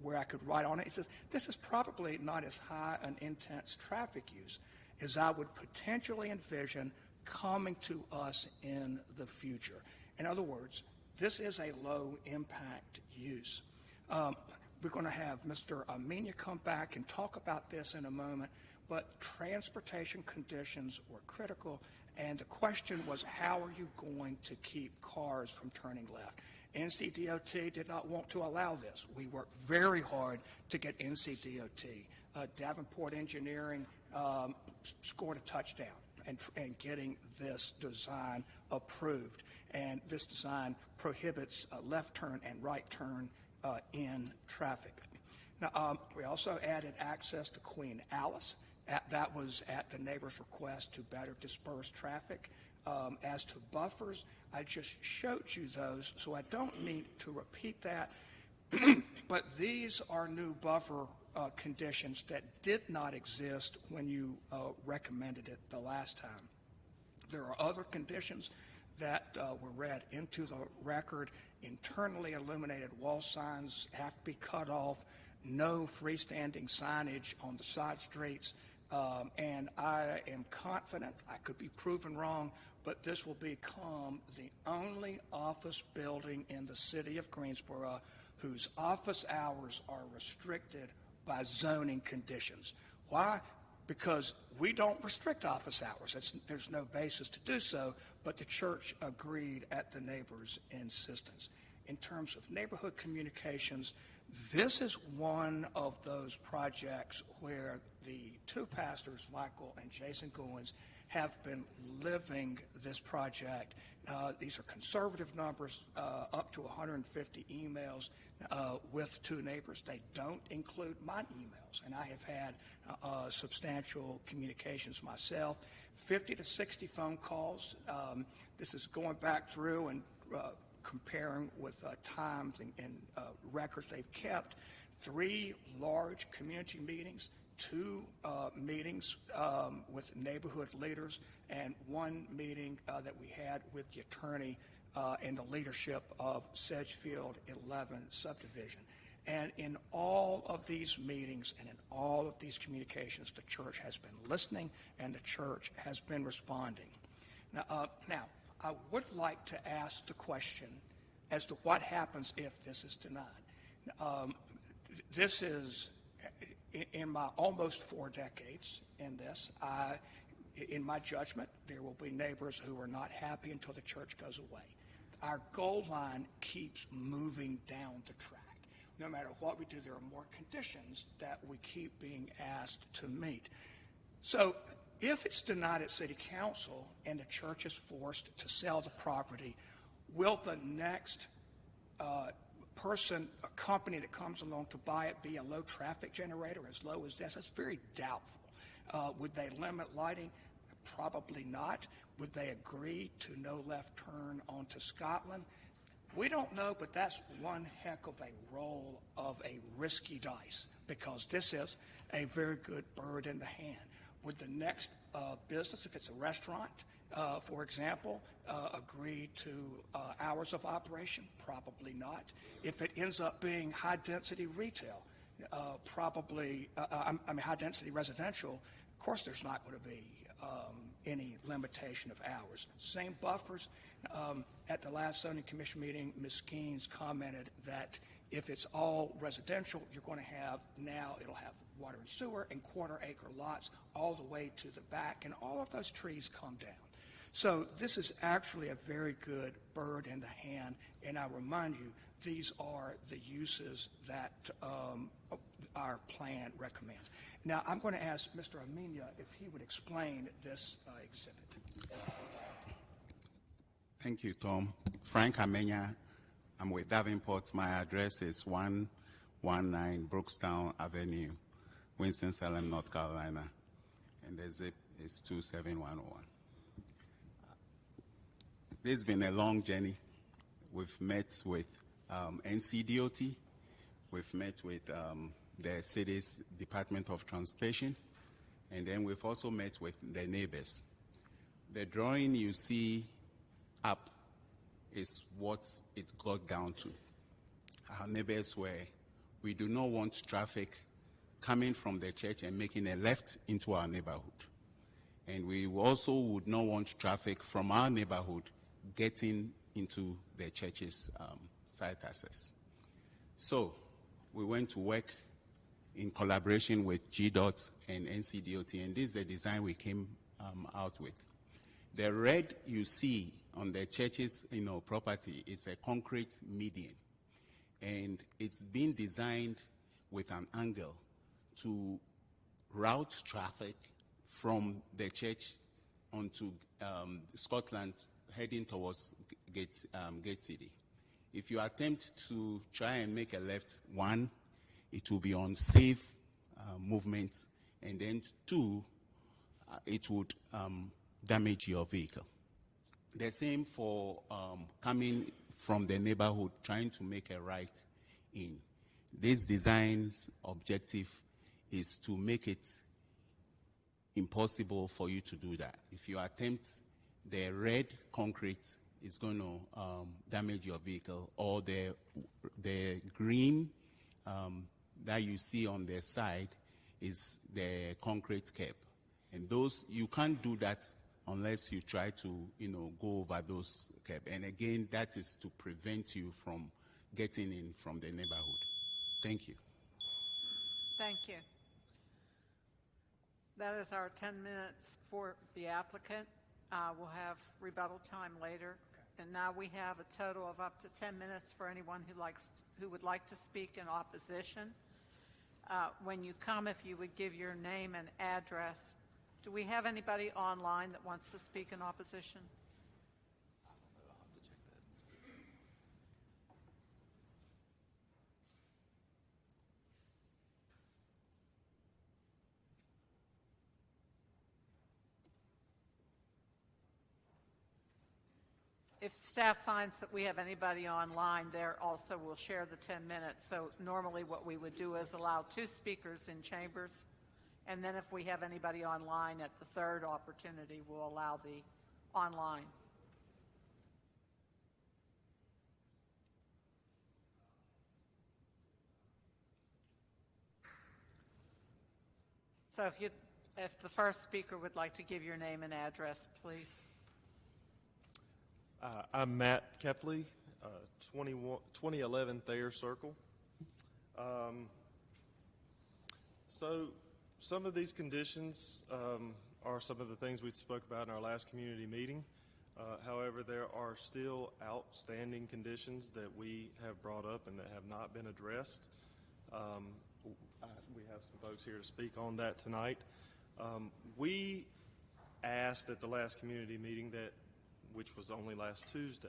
where I could write on it. It says, this is probably not as high an intense traffic use as I would potentially envision coming to us in the future. In other words, this is a low impact use. We're going to have Mr. Amenia come back and talk about this in a moment, but transportation conditions were critical, and the question was, how are you going to keep cars from turning left? NCDOT did not want to allow this. We worked very hard to get NCDOT. Davenport Engineering scored a touchdown in getting this design approved. And this design prohibits left turn and right turn in traffic. Now, we also added access to Queen Alice. That was at the neighbor's request to better disperse traffic. As to buffers, I just showed you those, so I don't need to repeat that. But these are new buffer conditions that did not exist when you recommended it the last time. There are other conditions that were read into the record. Internally illuminated wall signs have to be cut off, no freestanding signage on the side streets, and I am confident, I could be proven wrong, but this will become the only office building in the city of Greensboro whose office hours are restricted by zoning conditions. Why? Because we don't restrict office hours. There's no basis to do so, but the church agreed at the neighbor's insistence. In terms of neighborhood communications, this is one of those projects where the two pastors, Michael and Jason Goins, have been living this project. These are conservative numbers, up to 150 emails with two neighbors. They don't include my emails, and I have had substantial communications myself. 50 to 60 phone calls. This is going back through and comparing with times and records they've kept. 3 large community meetings, 2 meetings with neighborhood leaders, and 1 meeting that we had with the attorney and the leadership of Sedgefield 11 subdivision. And in all of these meetings and in all of these communications, the church has been listening and the church has been responding. Now, I would like to ask the question as to what happens if this is denied. This is, in my almost 4 decades in this, in my judgment, there will be neighbors who are not happy until the church goes away. Our goal line keeps moving down the track. No matter what we do, there are more conditions that we keep being asked to meet. So if it's denied at City Council and the church is forced to sell the property, will the next person, a company that comes along to buy it, be a low traffic generator as low as this? That's very doubtful. Would they limit lighting? Probably not. Would they agree to no left turn onto Scotland? We don't know, but that's one heck of a roll of a risky dice, because this is a very good bird in the hand. Would the next business, if it's a restaurant, for example, agree to hours of operation? Probably not. If it ends up being high-density retail, high-density residential, of course there's not going to be any limitation of hours. Same buffers. At the last zoning commission meeting, Ms. Skeens commented that if it's all residential, you're going to have, now it'll have water and sewer and quarter-acre lots all the way to the back, and all of those trees come down. So this is actually a very good bird in the hand, and I remind you, these are the uses that our plan recommends. Now, I'm going to ask Mr. Amina if he would explain this exhibit. Thank you, Tom. Frank Amenya. I'm with Davenport. My address is 119 Brookstown Avenue, Winston-Salem, North Carolina, and the zip is 27101. This has been a long journey. We've met with NCDOT. We've met with the city's Department of Transportation, and then we've also met with the neighbors. The drawing you see up is what it got down to. Our neighbors we do not want traffic coming from the church and making a left into our neighborhood. And we also would not want traffic from our neighborhood getting into the church's site access. So we went to work in collaboration with GDOT and NCDOT, and this is the design we came out with. The red you see on the church's property is a concrete median, and it's been designed with an angle to route traffic from the church onto Scotland, heading towards Gate City. If you attempt to try and make a left, one, it will be unsafe movement, and then two, it would damage your vehicle. The same for coming from the neighborhood, trying to make a right in. This design's objective is to make it impossible for you to do that. If you attempt the red concrete, is going to damage your vehicle, or the green that you see on the side is the concrete curb. And those, you can't do that unless you try to, go over those curb. And again, that is to prevent you from getting in from the neighborhood. Thank you. Thank you. That is our 10 minutes for the applicant. We'll have rebuttal time later. Okay. And now we have a total of up to 10 minutes for anyone who would like to speak in opposition. When you come, if you would give your name and address. Do we have anybody online that wants to speak in opposition? If staff finds that we have anybody online, there also will share the 10 minutes. So normally what we would do is allow 2 speakers in chambers, and then if we have anybody online at the third opportunity, we'll allow the online. So if the first speaker would like to give your name and address, please. I'm Matt Kepley, 2011 Thayer Circle. So some of these conditions are some of the things we spoke about in our last community meeting. However, there are still outstanding conditions that we have brought up and that have not been addressed. We have some folks here to speak on that tonight. We asked at the last community meeting which was only last Tuesday,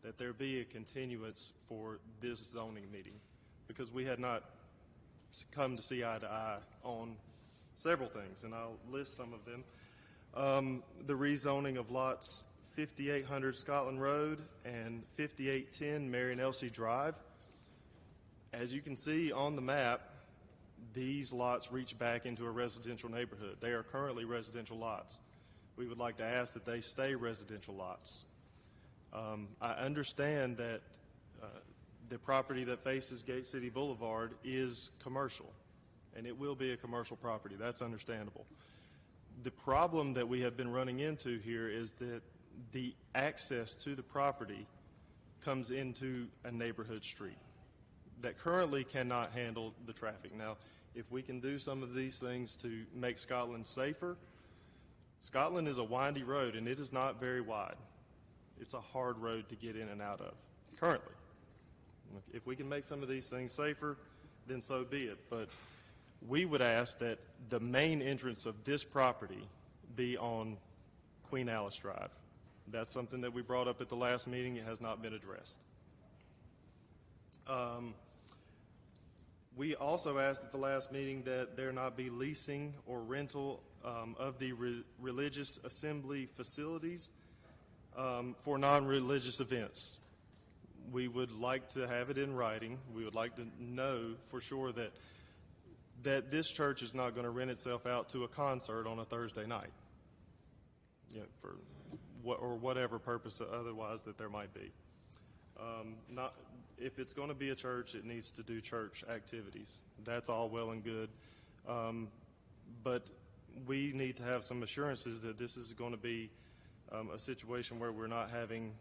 that there be a continuance for this zoning meeting, because we had not come to see eye to eye on several things, and I'll list some of them. The rezoning of lots 5800 Scotland Road and 5810 Marion Elsie Drive. As you can see on the map, these lots reach back into a residential neighborhood. They are currently residential lots. We would like to ask that they stay residential lots. I understand that the property that faces Gate City Boulevard is commercial, and it will be a commercial property. That's understandable. The problem that we have been running into here is that the access to the property comes into a neighborhood street that currently cannot handle the traffic. Now, if we can do some of these things to make Scotland safer, Scotland is a windy road, and it is not very wide. It's a hard road to get in and out of, currently. If we can make some of these things safer, then so be it. But we would ask that the main entrance of this property be on Queen Alice Drive. That's something that we brought up at the last meeting. It has not been addressed. We also asked at the last meeting that there not be leasing or rental of the religious assembly facilities for non-religious events. We would like to have it in writing. We would like to know for sure that this church is not going to rent itself out to a concert on a Thursday night, for whatever purpose otherwise that there might be. If it's going to be a church, it needs to do church activities. That's all well and good. But we need to have some assurances that this is going to be a situation where we're not having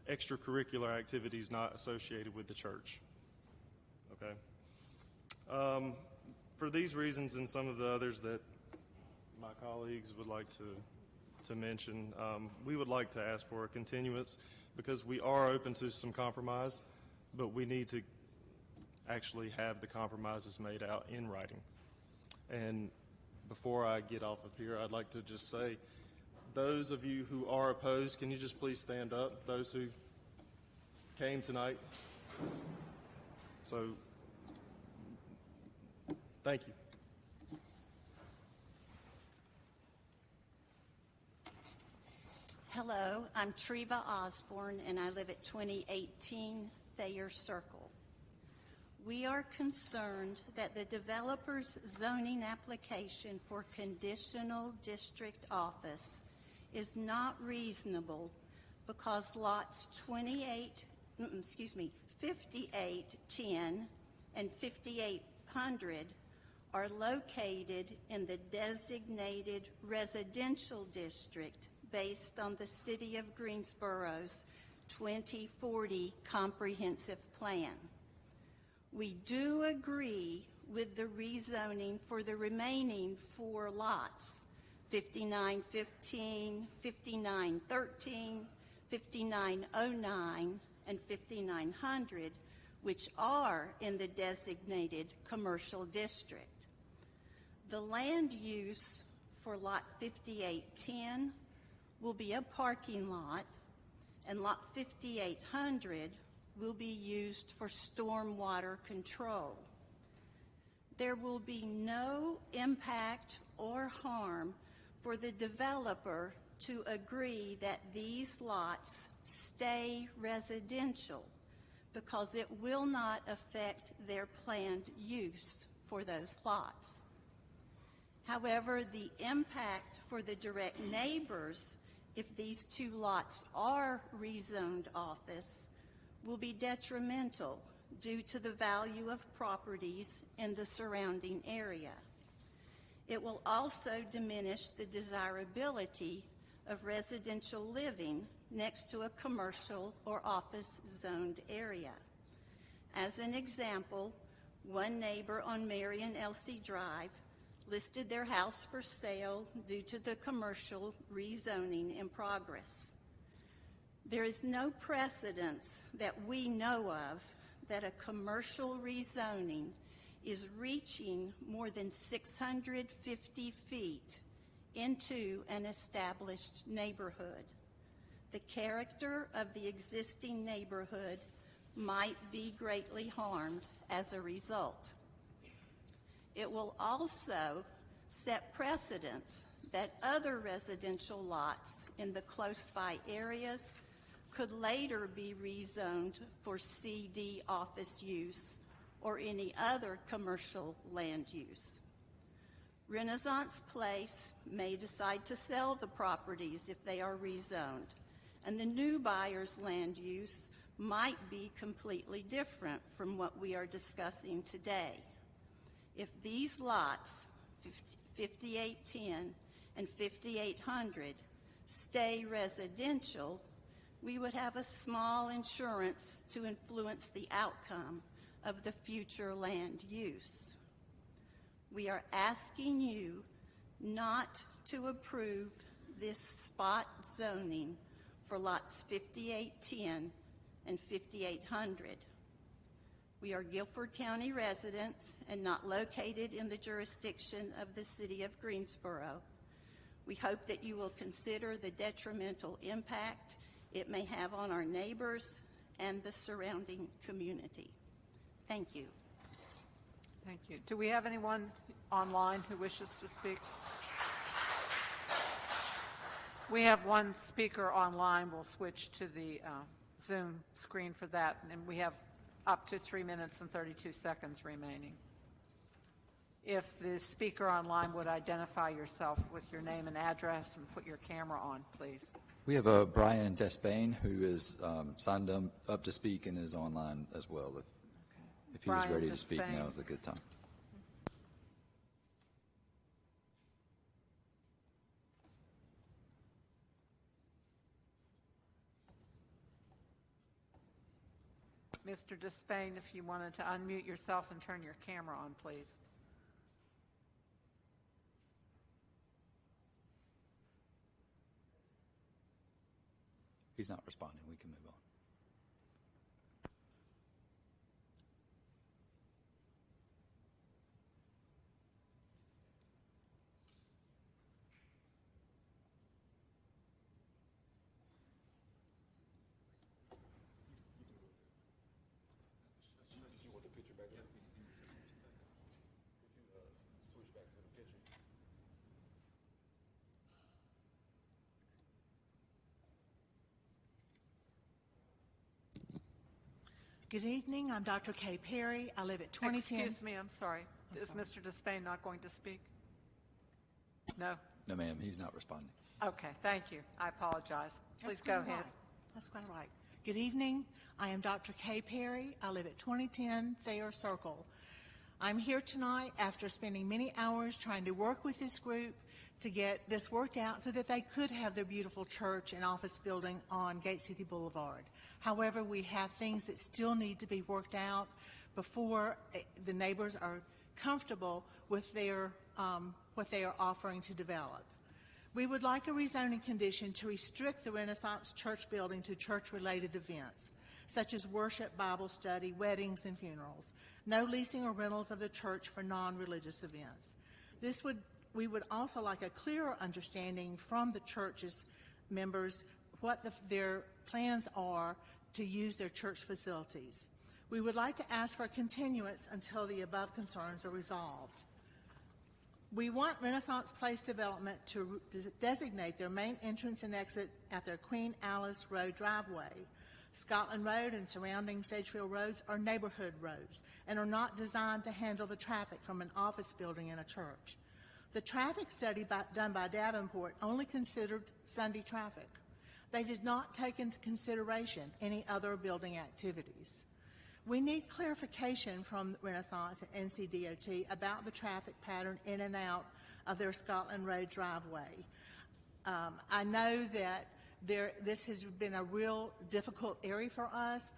extracurricular activities not associated with the church. Okay? For these reasons and some of the others that my colleagues would like to mention, we would like to ask for a continuance because we are open to some compromise, but we need to actually have the compromises made out in writing. And before I get off of here, I'd like to just say, those of you who are opposed, can you just please stand up? Those who came tonight. So, thank you. Hello, I'm Treva Osborne, and I live at 2018 Thayer Circle. We are concerned that the developer's zoning application for conditional district office is not reasonable because lots 5810 and 5800 are located in the designated residential district based on the City of Greensboro's 2040 comprehensive plan. We do agree with the rezoning for the remaining 4 lots, 5915, 5913, 5909, and 5900, which are in the designated commercial district. The land use for lot 5810 will be a parking lot, and lot 5800 will be used for stormwater control. There will be no impact or harm for the developer to agree that these lots stay residential because it will not affect their planned use for those lots. However, the impact for the direct neighbors, if these 2 lots are rezoned office, will be detrimental due to the value of properties in the surrounding area. It will also diminish the desirability of residential living next to a commercial or office zoned area. As an example, one neighbor on Marion Elsie Drive listed their house for sale due to the commercial rezoning in progress. There is no precedence that we know of that a commercial rezoning is reaching more than 650 feet into an established neighborhood. The character of the existing neighborhood might be greatly harmed as a result. It will also set precedents that other residential lots in the close-by areas could later be rezoned for CD office use or any other commercial land use. Renaissance Place may decide to sell the properties if they are rezoned, and the new buyer's land use might be completely different from what we are discussing today. If these lots, 5810 and 5800, stay residential, we would have a small insurance to influence the outcome of the future land use. We are asking you not to approve this spot zoning for lots 5810 and 5800. We are Guilford County residents and not located in the jurisdiction of the City of Greensboro. We hope that you will consider the detrimental impact it may have on our neighbors and the surrounding community. Thank you. Thank you. Do we have anyone online who wishes to speak? We have one speaker online. We'll switch to the Zoom screen for that, and we have up to 3 minutes and 32 seconds remaining. If the speaker online would identify yourself with your name and address and put your camera on, please. We have Brian Despain, who is signed up to speak and is online as well. If he was ready to speak, now is a good time. Mr. Despain, if you wanted to unmute yourself and turn your camera on, please. He's not responding. We can move on. Good evening. I'm Dr. Kay Perry. I live at 2010. Excuse me, I'm sorry. Is Mr. Despain not going to speak? No? No, ma'am. He's not responding. Okay, thank you. I apologize. Please go ahead. That's quite all right. Good evening. I am Dr. Kay Perry. I live at 2010 Thayer Circle. I'm here tonight after spending many hours trying to work with this group to get this worked out so that they could have their beautiful church and office building on Gate City Boulevard. However, we have things that still need to be worked out before the neighbors are comfortable with their what they are offering to develop. We would like a rezoning condition to restrict the Renaissance Church building to church-related events, such as worship, Bible study, weddings, and funerals. No leasing or rentals of the church for non-religious events. We would also like a clearer understanding from the church's members what their plans are to use their church facilities. We would like to ask for a continuance until the above concerns are resolved. We want Renaissance Place development to designate their main entrance and exit at their Queen Alice Road driveway. Scotland Road and surrounding Sedgefield roads are neighborhood roads and are not designed to handle the traffic from an office building and a church. The traffic study done by Davenport only considered Sunday traffic. They did not take into consideration any other building activities. We need clarification from Renaissance and NCDOT about the traffic pattern in and out of their Scotland Road driveway. I know that this has been a real difficult area for us.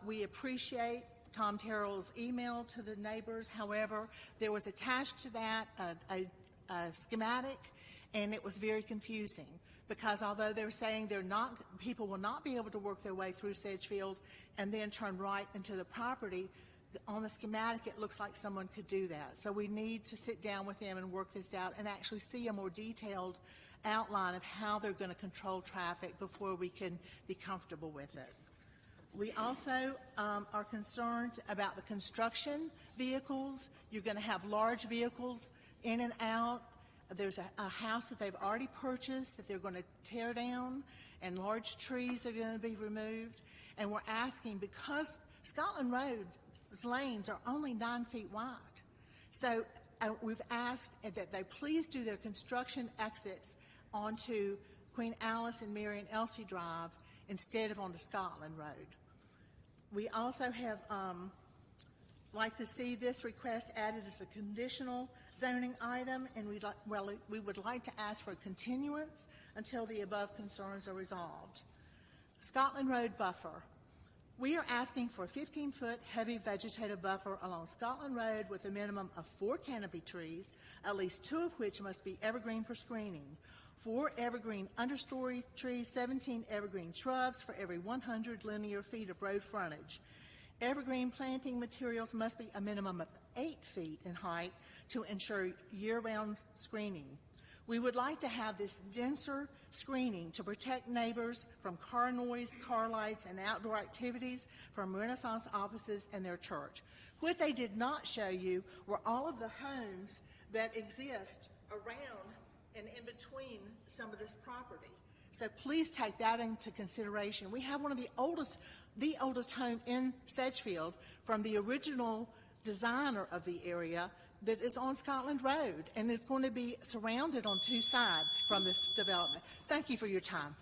We appreciate Tom Terrell's email to the neighbors. However, there was attached to that a schematic, and it was very confusing because although they're saying people will not be able to work their way through Sedgefield and then turn right into the property, on the schematic it looks like someone could do that. So we need to sit down with them and work this out and actually see a more detailed outline of how they're going to control traffic before we can be comfortable with it. We also are concerned about the construction vehicles. You're going to have large vehicles in and out There's a house that they've already purchased that they're going to tear down, and large trees are going to be removed. And we're asking, because Scotland Road's lanes are only 9 feet wide. So we've asked that they please do their construction exits onto Queen Alice and Mary and Elsie Drive instead of onto Scotland Road. We also have like to see this request added as a conditional zoning item, and we would like to ask for a continuance until the above concerns are resolved. Scotland Road buffer. We are asking for a 15-foot heavy vegetative buffer along Scotland Road with a minimum of 4 canopy trees, at least 2 of which must be evergreen for screening, 4 evergreen understory trees, 17 evergreen shrubs for every 100 linear feet of road frontage. Evergreen planting materials must be a minimum of 8 feet in height to ensure year-round screening. We would like to have this denser screening to protect neighbors from car noise, car lights, and outdoor activities from Renaissance offices and their church. What they did not show you were all of the homes that exist around and in between some of this property. So please take that into consideration. We have one of the oldest home in Sedgefield from the original designer of the area that is on Scotland Road and is going to be surrounded on 2 sides from this development. Thank you for your time.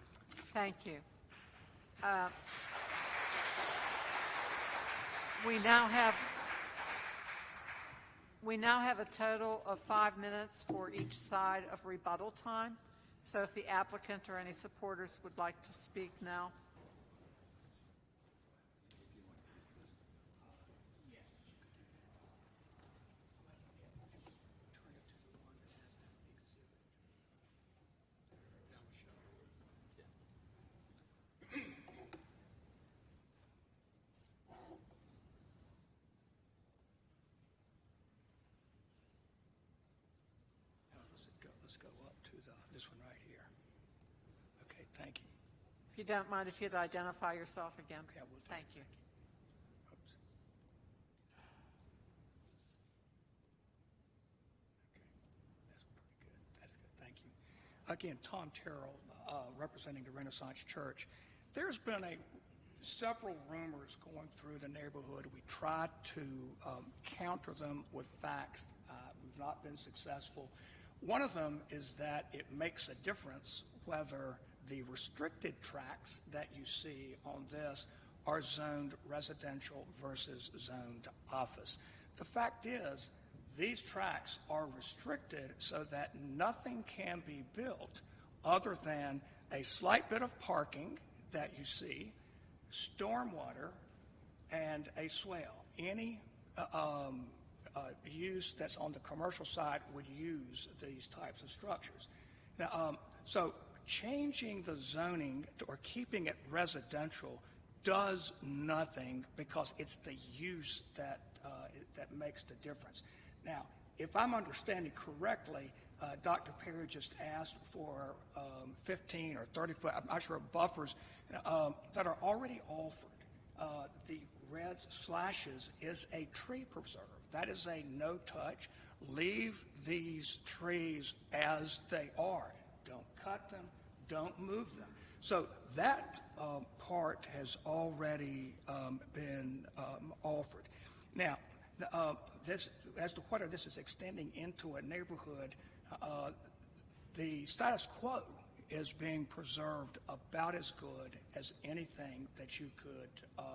Thank you. We now have a total of 5 minutes for each side of rebuttal time. So if the applicant or any supporters would like to speak now. Let's go up to this one right here. Okay, thank you. If you don't mind, if you'd identify yourself again. Okay, I will do. Thank you. Oops. Okay, that's pretty good. That's good. Thank you. Again, Tom Terrell, representing the Renaissance Church. There's been several rumors going through the neighborhood. We tried to counter them with facts. We've not been successful. One of them is that it makes a difference whether the restricted tracts that you see on this are zoned residential versus zoned office. The fact is, these tracts are restricted so that nothing can be built other than a slight bit of parking that you see, stormwater, and a swale. Any use that's on the commercial side would use these types of structures. Now, so changing the zoning or keeping it residential does nothing because it's the use that makes the difference. Now, if I'm understanding correctly, Dr. Perry just asked for 15 or 30 foot, I'm not sure, buffers that are already offered. The red slashes is a tree preserve. That is a no-touch. Leave these trees as they are. Don't cut them. Don't move them. So that part has already been offered. Now, this, as to whether this is extending into a neighborhood, the status quo is being preserved about as good as anything that you could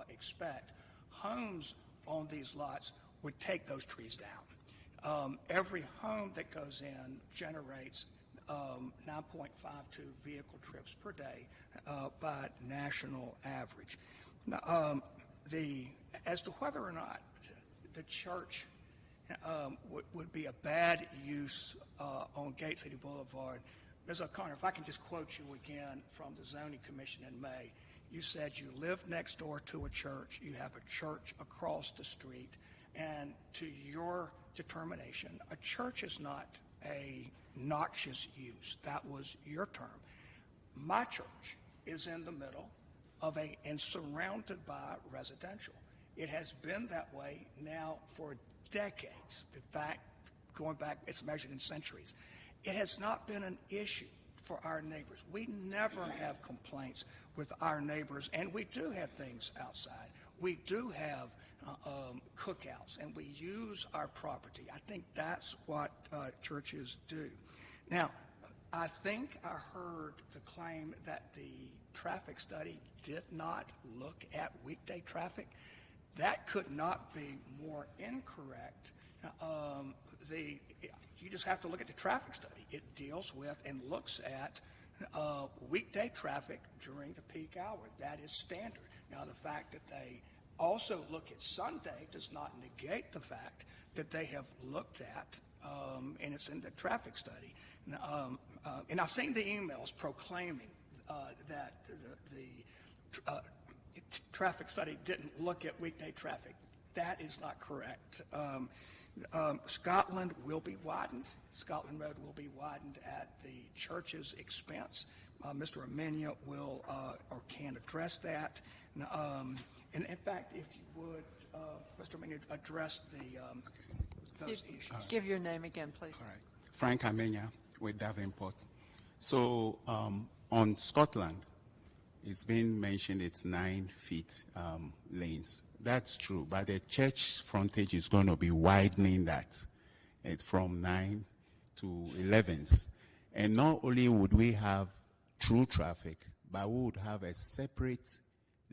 expect. Homes on these lots would take those trees down. Every home that goes in generates 9.52 vehicle trips per day by national average. Now, as to whether or not the church would be a bad use on Gate City Boulevard, Ms. O'Connor, if I can just quote you again from the Zoning Commission in May. You said you live next door to a church, you have a church across the street, and to your determination, a church is not a noxious use. That was your term. My church is in the middle of and surrounded by residential. It has been that way now for decades. In fact, going back, it's measured in centuries. It has not been an issue for our neighbors. We never have complaints with our neighbors, and we do have things outside. We do have cookouts, and we use our property. I think that's what churches do. Now, I think I heard the claim that the traffic study did not look at weekday traffic. That could not be more incorrect. You just have to look at the traffic study. It deals with and looks at weekday traffic during the peak hour. That is standard. Now, the fact that they also look at Sunday does not negate the fact that they have looked at, and it's in the traffic study. And I've seen the emails proclaiming that the traffic study didn't look at weekday traffic. That is not correct. Scotland will be widened. Scotland Road will be widened at the church's expense. Mr. Amenia will or can address that. And in fact, if you would, Mr. Amenia, address those issues. Give your name again, please. All right. Frank Amenia with Davenport. So on Scotland, it's been mentioned it's 9 feet lanes. That's true, but the church frontage is going to be widening that from 9 to 11s. And not only would we have through traffic, but we would have a separate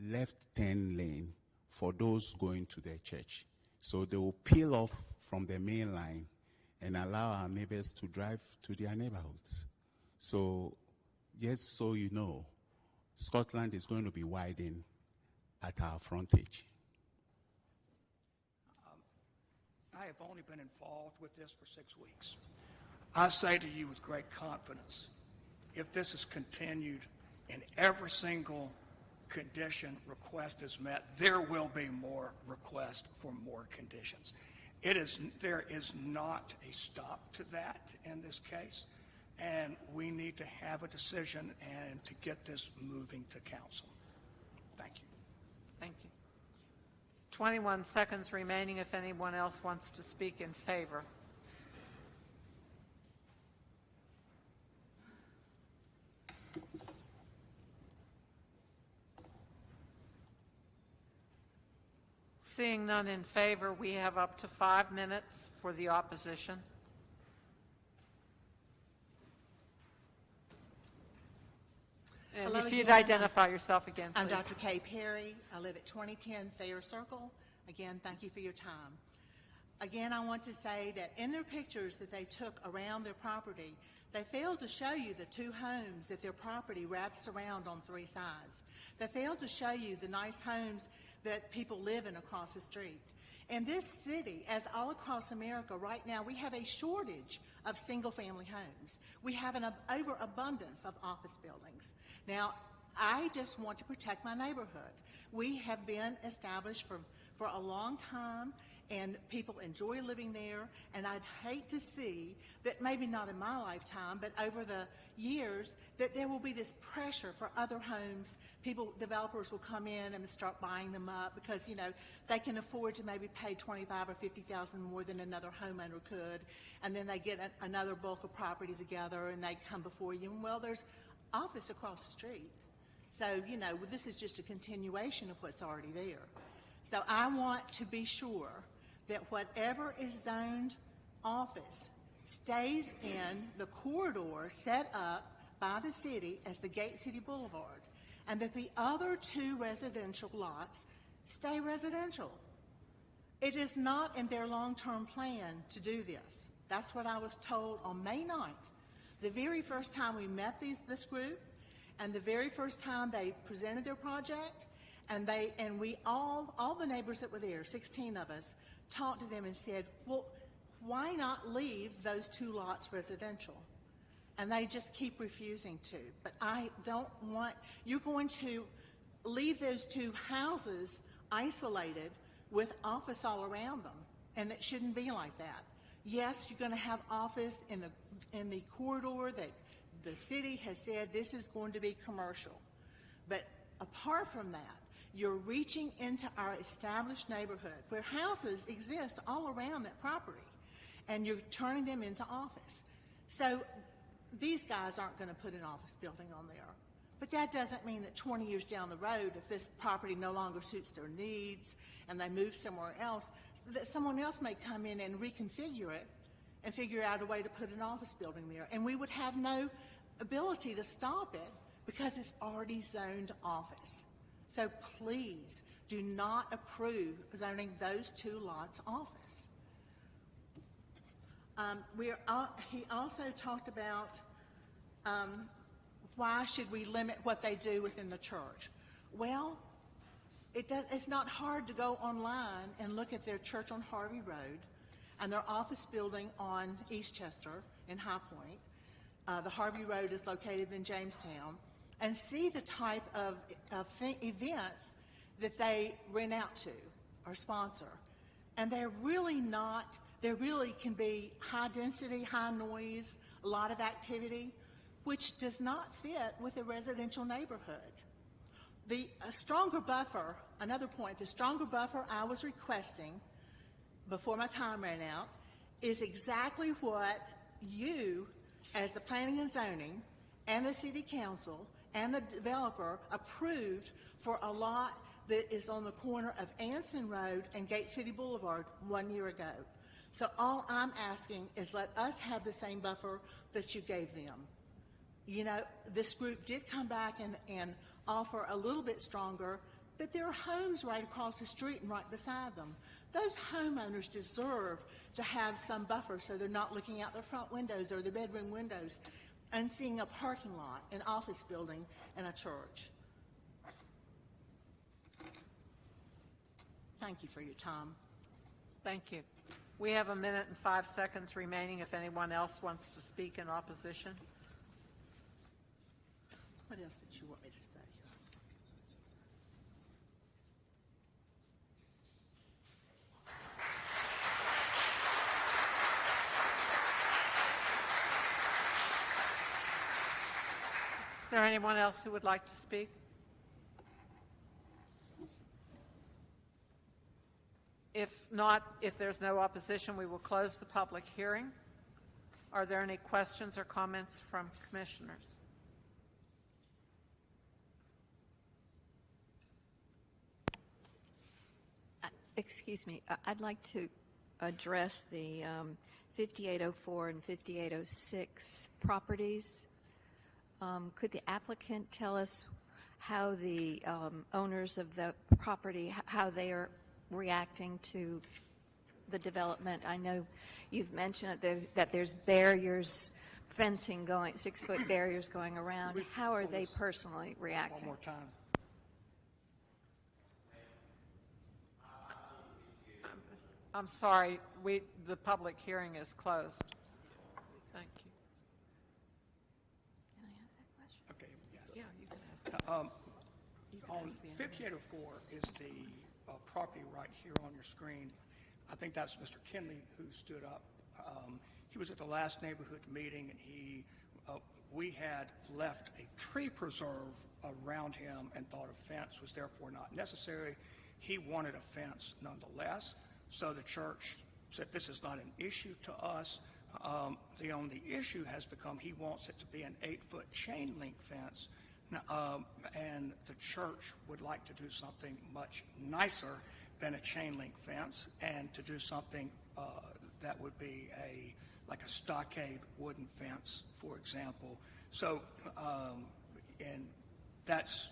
left turn lane for those going to their church. So they will peel off from the main line and allow our neighbors to drive to their neighborhoods. So just so you know, Scotland is going to be widened at our frontage. I have only been involved with this for 6 weeks. I say to you with great confidence, if this is continued and every single condition request is met, there will be more requests for more conditions. There is not a stop to that in this case, and we need to have a decision and to get this moving to council. Thank you. Thank you. 21 seconds remaining if anyone else wants to speak in favor. Seeing none in favor, we have up to 5 minutes for the opposition. And Hello if you'd again. identify yourself again, please. I'm Dr. Kay Perry. I live at 2010 Thayer Circle. Again, thank you for your time. Again, I want to say that in their pictures that they took around their property, they failed to show you the 2 homes that their property wraps around on 3 sides. They failed to show you the nice homes that people live in across the street. In this city, as all across America right now, we have a shortage of single-family homes. We have an overabundance of office buildings. Now, I just want to protect my neighborhood. We have been established for a long time, and people enjoy living there, and I'd hate to see that, maybe not in my lifetime, but over the years, that there will be this pressure for other homes. Developers will come in and start buying them up because, you know, they can afford to maybe pay $25,000 or $50,000 more than another homeowner could, and then they get another bulk of property together and they come before you, and well, there's office across the street. So, you know, this is just a continuation of what's already there. So I want to be sure that whatever is zoned office stays in the corridor set up by the city as the Gate City Boulevard, and that the other 2 residential lots stay residential. It is not in their long-term plan to do this. That's what I was told on May 9th, the very first time we met this group, and the very first time they presented their project, and we all the neighbors that were there, 16 of us, talked to them and said, well, why not leave those 2 lots residential? And they just keep refusing to. But I don't want, you're going to leave those 2 houses isolated with office all around them, and it shouldn't be like that. Yes, you're going to have office in the corridor that the city has said this is going to be commercial. But apart from that, you're reaching into our established neighborhood where houses exist all around that property, and you're turning them into office. So these guys aren't going to put an office building on there. But that doesn't mean that 20 years down the road, if this property no longer suits their needs and they move somewhere else, that someone else may come in and reconfigure it and figure out a way to put an office building there. And we would have no ability to stop it because it's already zoned office. So please do not approve zoning those 2 lots office. He also talked about why should we limit what they do within the church? Well, it's not hard to go online and look at their church on Harvey Road and their office building on Eastchester in High Point. The Harvey Road is located in Jamestown, and see the type of events that they rent out to or sponsor. And they really can be high density, high noise, a lot of activity, which does not fit with a residential neighborhood. The stronger buffer, another point, the stronger buffer I was requesting before my time ran out is exactly what you, as the planning and zoning, and the city council, and the developer approved for a lot that is on the corner of Anson Road and Gate City Boulevard 1 year ago. So all I'm asking is let us have the same buffer that you gave them. You know, this group did come back and offer a little bit stronger, but there are homes right across the street and right beside them. Those homeowners deserve to have some buffer so they're not looking out their front windows or their bedroom windows and seeing a parking lot, an office building, and a church. Thank you for your time. Thank you. We have 1 minute and 5 seconds remaining if anyone else wants to speak in opposition. What else did you want me to say? Is there anyone else who would like to speak? If not, if there's no opposition, we will close the public hearing. Are there any questions or comments from commissioners? Excuse me, I'd like to address the 5804 and 5806 properties. Could the applicant tell us how the owners of the property, how they are reacting to the development? I know you've mentioned that there's barriers, fencing going, 6-foot barriers going around. How are they personally reacting? One more time. I'm sorry, the public hearing is closed. Thank you. Can I ask that question? Okay, yes. Yeah, you can ask. On 5804 is the property right here on your screen. I think that's Mr. Kinley who stood up. He was at the last neighborhood meeting, and we had left a tree preserve around him and thought a fence was therefore not necessary. He wanted a fence nonetheless. So the church said this is not an issue to us. The only issue has become he wants it to be an 8-foot chain link fence, and the church would like to do something much nicer than a chain link fence, and to do something that would be like a stockade wooden fence, for example. So, and that's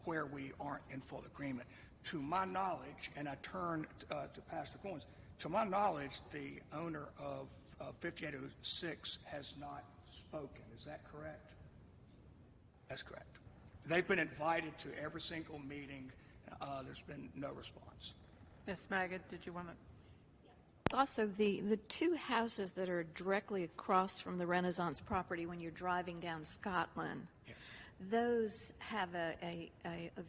where we aren't in full agreement. To my knowledge, and I turn to Pastor Coins, to my knowledge, the owner of 5806 has not spoken. Is that correct? That's correct. They've been invited to every single meeting. There's been no response. Ms. Maggott, did you want to? Also, the 2 houses that are directly across from the Renaissance property when you're driving down Scotland, yes, those have a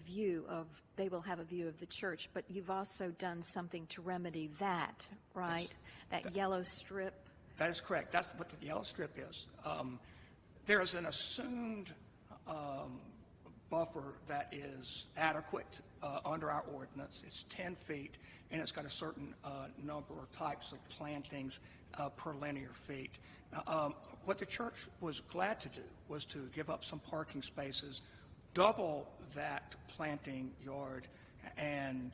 view of, they will have a view of the church, but you've also done something to remedy that, right? Yes. That yellow strip? That is correct. That's what the yellow strip is. There is an assumed buffer that is adequate under our ordinance. It's 10 feet, and it's got a certain number or types of plantings per linear feet. What the church was glad to do was to give up some parking spaces, double that planting yard, and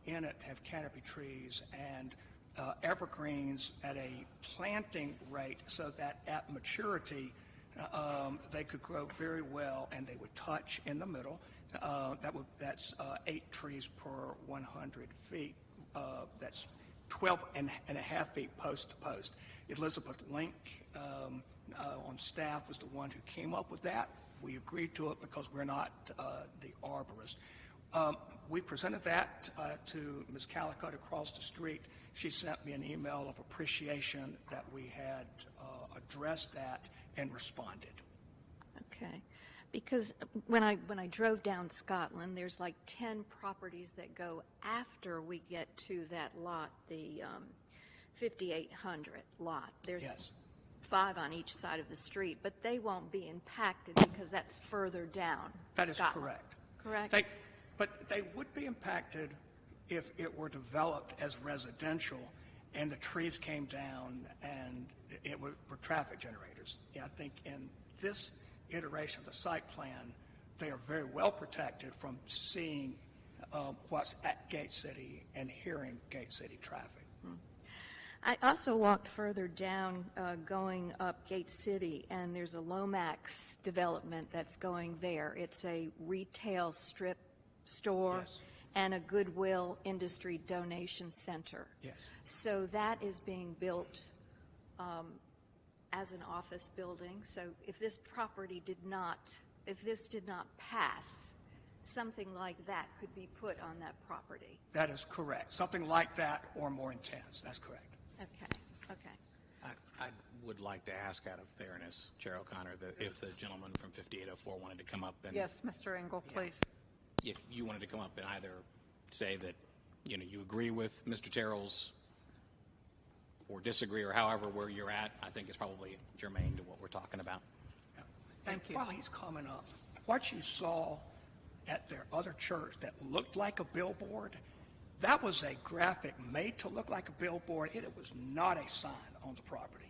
in it have canopy trees and evergreens at a planting rate so that at maturity they could grow very well and they would touch in the middle. That's 8 trees per 100 feet. That's 12 and a half feet post to post. Elizabeth Link on staff was the one who came up with that. We agreed to it because we're not the arborist. We presented that to Ms. Calicut across the street. She sent me an email of appreciation that we had addressed that and responded. Okay. Because when I drove down Scotland, there's like 10 properties that go after we get to that lot, the 5800 lot. There's 5 on each side of the street, but they won't be impacted because that's further down. That is Scotland. correct. Correct? But they would be impacted if it were developed as residential and the trees came down and it were traffic generators. Yeah, I think in this iteration of the site plan, they are very well protected from seeing what's at Gate City and hearing Gate City traffic. I also walked further down going up Gate City, and there's a Lomax development that's going there. It's a retail strip store and a Goodwill industry donation center. Yes. So that is being built as an office building. So if this property did not pass, something like that could be put on that property. That is correct. Something like that or more intense. That's correct. Okay. I would like to ask out of fairness, Chair O'Connor, that if the gentleman from 5804 wanted to come up and... Yes, Mr. Engel, please. If you wanted to come up and either say that, you agree with Mr. Terrell's or disagree or however where you're at, I think it's probably germane to what we're talking about. Yeah. Thank you. While he's coming up, what you saw at their other church that looked like a billboard, that was a graphic made to look like a billboard. It was not a sign on the property.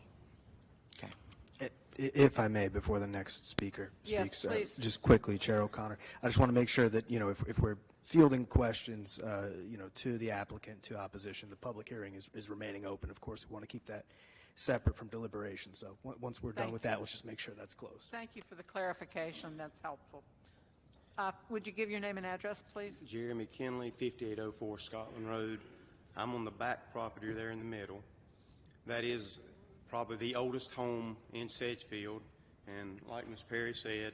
Okay. If I may, before the next speaker speaks, Yes, please. just quickly, Chair O'Connor, I just want to make sure that, if we're fielding questions, to the applicant, to opposition, the public hearing is remaining open. Of course, we want to keep that separate from deliberation. So once we're done with that, let's just make sure that's closed. Thank you for the clarification. That's helpful. Would you give your name and address, please? Jeremy Kinley, 5804 Scotland Road. I'm on the back property there in the middle. That is probably the oldest home in Sedgefield, and like Ms. Perry said,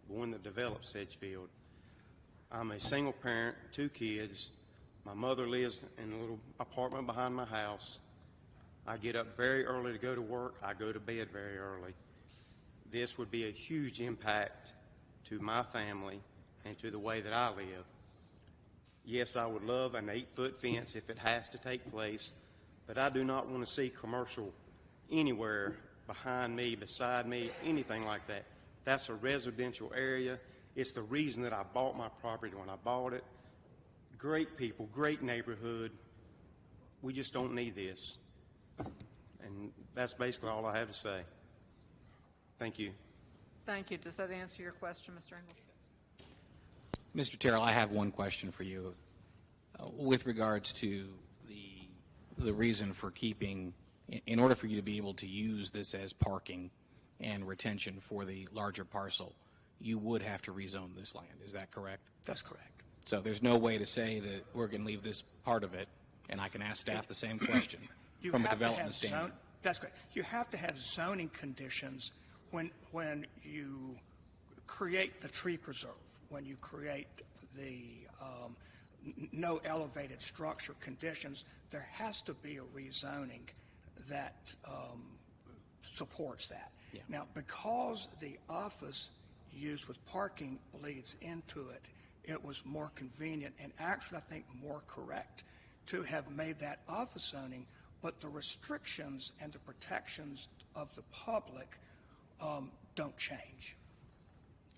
the one that developed Sedgefield. I'm a single parent, 2 kids. My mother lives in a little apartment behind my house. I get up very early to go to work. I go to bed very early. This would be a huge impact to my family and to the way that I live. Yes, I would love an 8-foot fence if it has to take place, but I do not want to see commercial anywhere behind me, beside me, anything like that. That's a residential area. It's the reason that I bought my property when I bought it. Great people, great neighborhood. We just don't need this. And that's basically all I have to say. Thank you. Thank you. Does that answer your question, Mr. Engel? Mr. Terrell, I have one question for you with regards to the reason for keeping, in order for you to be able to use this as parking and retention for the larger parcel, you would have to rezone this land. Is that correct? That's correct. So there's no way to say that we're going to leave this part of it, and I can ask staff the same question from a development standpoint. That's correct. You have to have zoning conditions when you create the tree preserve, when you create the no elevated structure conditions. There has to be a rezoning that supports that. Yeah. Now, because the office used with parking bleeds into it, it was more convenient and actually, I think, more correct to have made that office zoning, but the restrictions and the protections of the public don't change.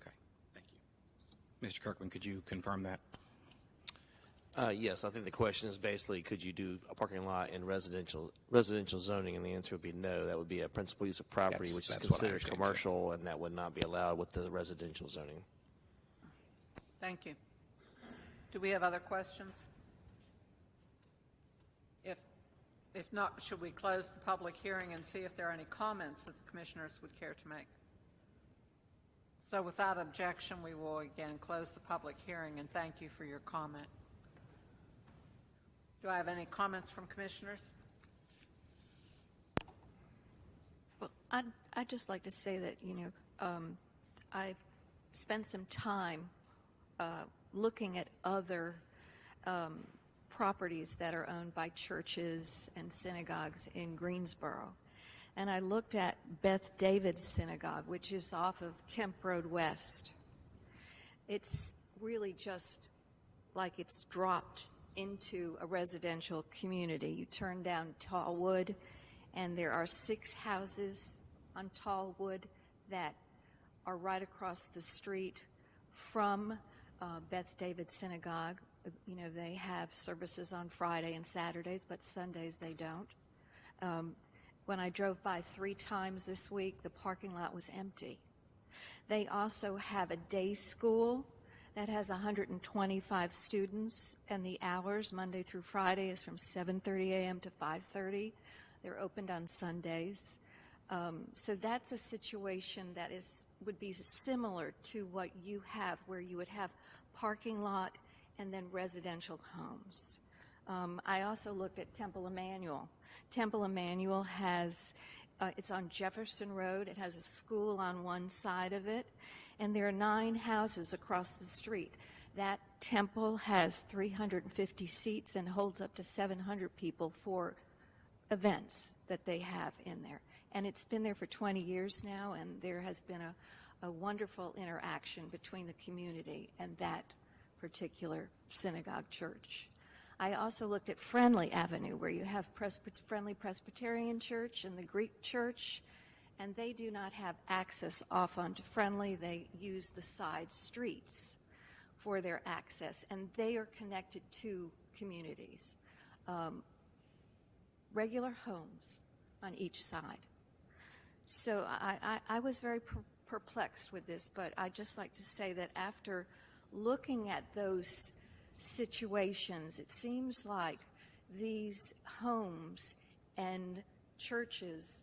Okay, thank you. Mr. Kirkman, could you confirm that? Yes, I think the question is basically, could you do a parking lot in residential zoning? And the answer would be no. That would be a principal use of property, which is that's what I considered understand, commercial, and that would not be allowed with the residential zoning. Thank you. Do we have other questions? If not, should we close the public hearing and see if there are any comments that the commissioners would care to make? So without objection, we will again close the public hearing and thank you for your comments. Do I have any comments from commissioners? Well, I'd just like to say that, I spent some time looking at other properties that are owned by churches and synagogues in Greensboro. And I looked at Beth David's Synagogue, which is off of Kemp Road West. It's really just like it's dropped into a residential community. You turn down Tallwood, and there are 6 houses on Tallwood that are right across the street from Beth David Synagogue. They have services on Friday and Saturdays, but Sundays they don't. When I drove by 3 times this week, the parking lot was empty. They also have a day school that has 125 students, and the hours, Monday through Friday, is from 7:30 a.m. to 5:30. They're opened on Sundays. So that's a situation that would be similar to what you have, where you would have parking lot and then residential homes. I also looked at Temple Emmanuel. Temple Emmanuel it's on Jefferson Road. It has a school on one side of it, and there are 9 houses across the street. That temple has 350 seats and holds up to 700 people for events that they have in there. And it's been there for 20 years now, and there has been a wonderful interaction between the community and that particular synagogue church. I also looked at Friendly Avenue, where you have Friendly Presbyterian Church and the Greek Church, and they do not have access off onto Friendly. They use the side streets for their access, and they are connected to communities. Regular homes on each side. So I was very perplexed with this, but I'd just like to say that after looking at those situations, it seems like these homes and churches,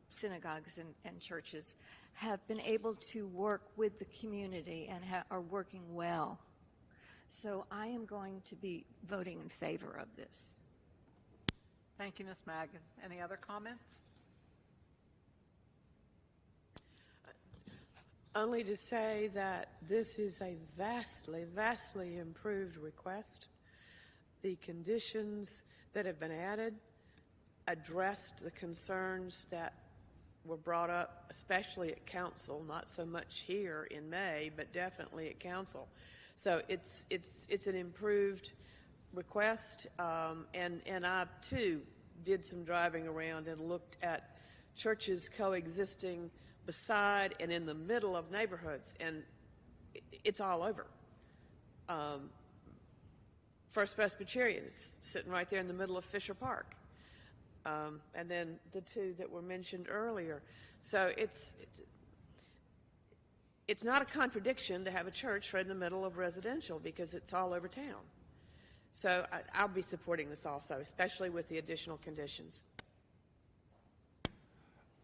synagogues and churches, have been able to work with the community and are working well. So I am going to be voting in favor of this. Thank you, Ms. Madigan. Any other comments? Only to say that this is a vastly, vastly improved request. The conditions that have been added addressed the concerns that were brought up, especially at council, not so much here in May, but definitely at council. So it's an improved request, and I too did some driving around and looked at churches coexisting beside and in the middle of neighborhoods, and it's all over. First Presbyterian is sitting right there in the middle of Fisher Park, and then the 2 that were mentioned earlier. So it's not a contradiction to have a church right in the middle of residential, because it's all over town. So I'll be supporting this also, especially with the additional conditions.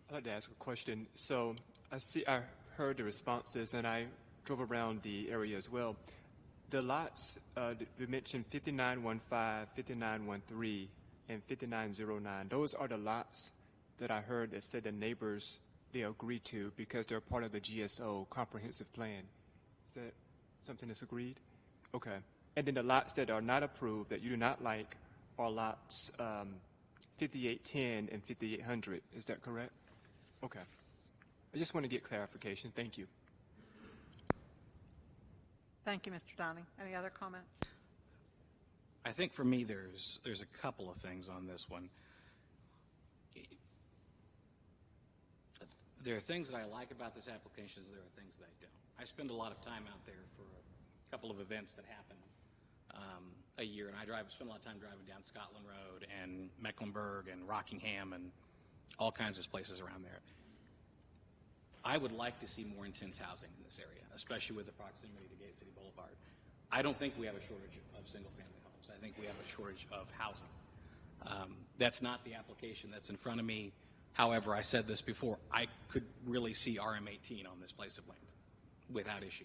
I'd like to ask a question. So I heard the responses, and I drove around the area as well. The lots, we mentioned 5915, 5913, and 5909. Those are the lots that I heard that said the neighbors, they agreed to because they're part of the GSO comprehensive plan. Is that something that's agreed? Okay. And then the lots that are not approved, that you do not like, are lots 5810 and 5800. Is that correct? Okay. I just want to get clarification. Thank you. Thank you, Mr. Donning. Any other comments? I think for me there's a couple of things on this one. There are things that I like about this application, there are things that I don't. I spend a lot of time out there for a couple of events that happen a year, and I spend a lot of time driving down Scotland Road and Mecklenburg and Rockingham and all kinds of places around there. I would like to see more intense housing in this area, especially with the proximity to Gate City Boulevard. I don't think we have a shortage of single-family homes. I think we have a shortage of housing. That's not the application that's in front of me. However, I said this before, I could really see RM18 on this place of land without issue,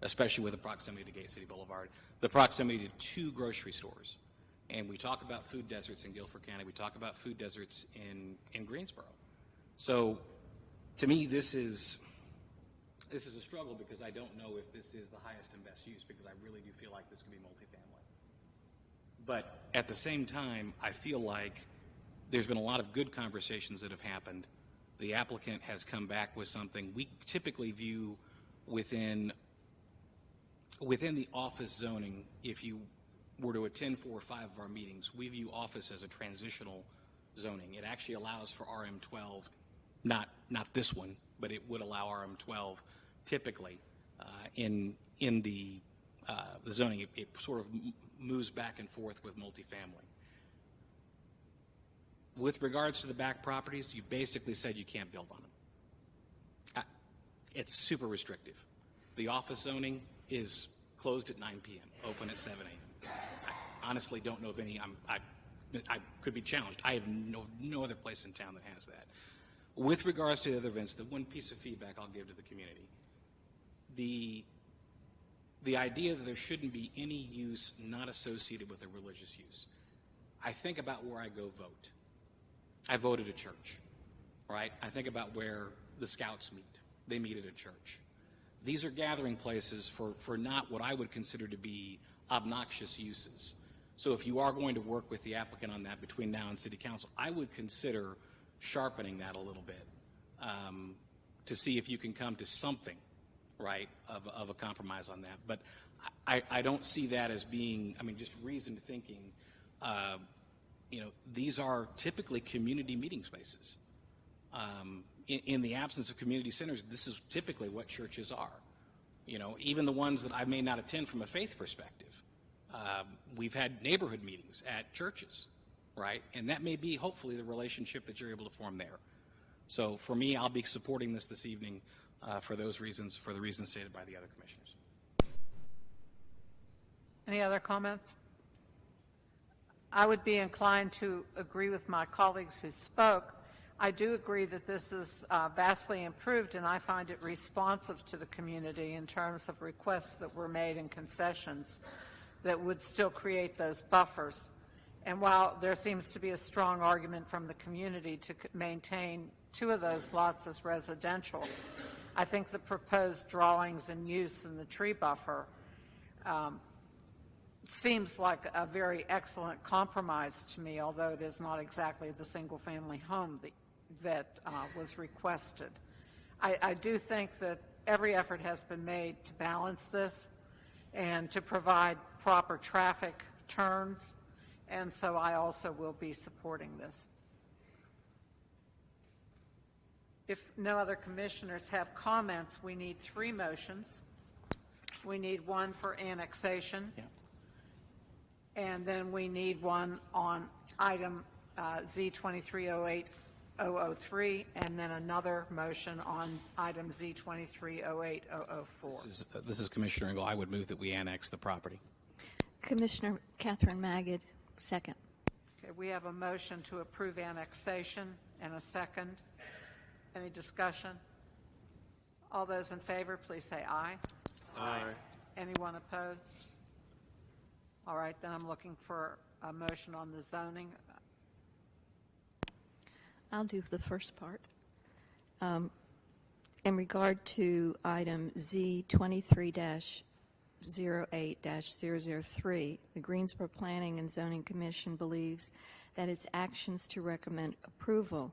especially with the proximity to Gate City Boulevard, the proximity to 2 grocery stores. And we talk about food deserts in Guilford County. We talk about food deserts in Greensboro. So to me, this is a struggle because I don't know if this is the highest and best use, because I really do feel like this could be multifamily. But at the same time, I feel like there's been a lot of good conversations that have happened. The applicant has come back with something we typically view within the office zoning. If you were to attend 4 or 5 of our meetings, we view office as a transitional zoning. It actually allows for RM12, not this one, but it would allow RM12 typically in the zoning. It sort of moves back and forth with multifamily. With regards to the back properties, you've basically said you can't build on them. It's super restrictive. The office zoning is closed at 9 p.m., open at 7 a.m. I honestly don't know of any. I could be challenged. I have no other place in town that has that. With regards to the other events, the one piece of feedback I'll give to the community, the idea that there shouldn't be any use not associated with a religious use. I think about where I go vote. I vote at a church, right? I think about where the Scouts meet. They meet at a church. These are gathering places for not what I would consider to be obnoxious uses. So if you are going to work with the applicant on that between now and City Council, I would consider sharpening that a little bit to see if you can come to something, right, of a compromise on that. But I don't see that as being, just reasoned thinking. These are typically community meeting spaces. In the absence of community centers, this is typically what churches are. Even the ones that I may not attend from a faith perspective. We've had neighborhood meetings at churches, right? And that may be, hopefully, the relationship that you're able to form there. So for me, I'll be supporting this evening for those reasons, for the reasons stated by the other commissioners. Any other comments? I would be inclined to agree with my colleagues who spoke. I do agree that this is vastly improved, and I find it responsive to the community in terms of requests that were made and concessions that would still create those buffers. And while there seems to be a strong argument from the community to maintain 2 of those lots as residential, I think the proposed drawings and use in the tree buffer seems like a very excellent compromise to me, although it is not exactly the single-family home that was requested. I do think that every effort has been made to balance this and to provide proper traffic turns, and so I also will be supporting this. If no other commissioners have comments, we need 3 motions. We need one for annexation. Yeah. And then we need one on item Z2308003, and then another motion on item Z2308004. This is Commissioner Engel. I would move that we annex the property. Commissioner Catherine Magid, second. Okay, we have a motion to approve annexation and a second. Any discussion? All those in favor, please say aye. Aye. Anyone opposed? All right, then I'm looking for a motion on the zoning. I'll do the first part. In regard to item Z23-08-003, the Greensboro Planning and Zoning Commission believes that its actions to recommend approval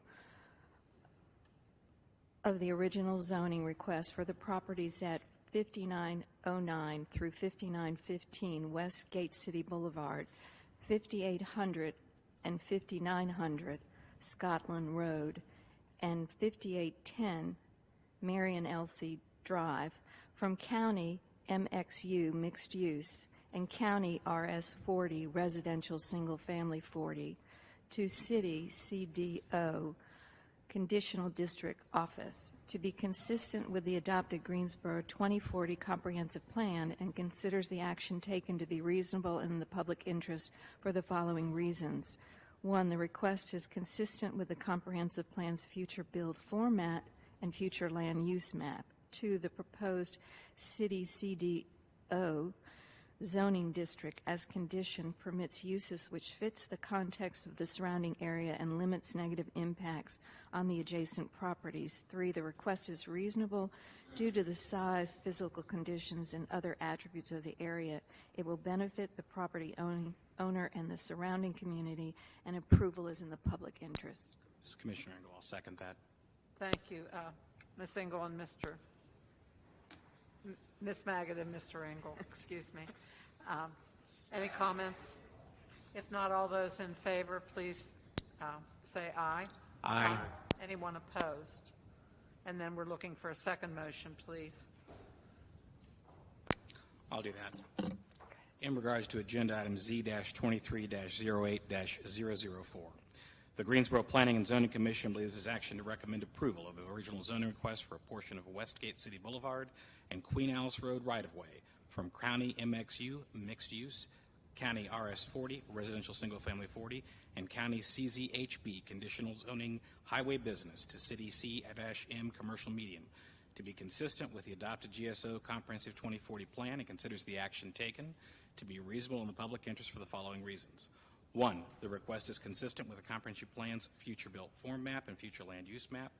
of the original zoning request for the properties at 5909 through 5915 West Gate City Boulevard, 5800 and 5900 Scotland Road, and 5810 Marion Elsie Drive from county MXU mixed use and County RS 40 residential single family 40 to City CDO Conditional District Office to be consistent with the adopted Greensboro 2040 Comprehensive Plan and considers the action taken to be reasonable and in the public interest for the following reasons. 1, the request is consistent with the Comprehensive Plan's future build format and future land use map. 2, the proposed City CDO zoning district as condition permits uses which fits the context of the surrounding area and limits negative impacts on the adjacent properties. 3, the request is reasonable due to the size, physical conditions, and other attributes of the area. It will benefit the property owner and the surrounding community, and approval is in the public interest. This is Commissioner Engel. I'll second that. Thank you, Ms. Engel and Ms. Maggot and Mr. Engel, excuse me. Any comments? If not, all those in favor, please say aye. Aye. Anyone opposed? And then we're looking for a second motion, please. I'll do that. In regards to agenda item Z-23-08-004, the Greensboro Planning and Zoning Commission believes this action to recommend approval of the original zoning request for a portion of Westgate City Boulevard and Queen Alice Road right-of-way from County MXU mixed use, County RS 40 residential single family 40, and County CZHB conditional zoning highway business to City C-M commercial medium to be consistent with the adopted GSO Comprehensive 2040 Plan and considers the action taken to be reasonable in the public interest for the following reasons. 1, the request is consistent with the Comprehensive Plan's future built form map and future land use map.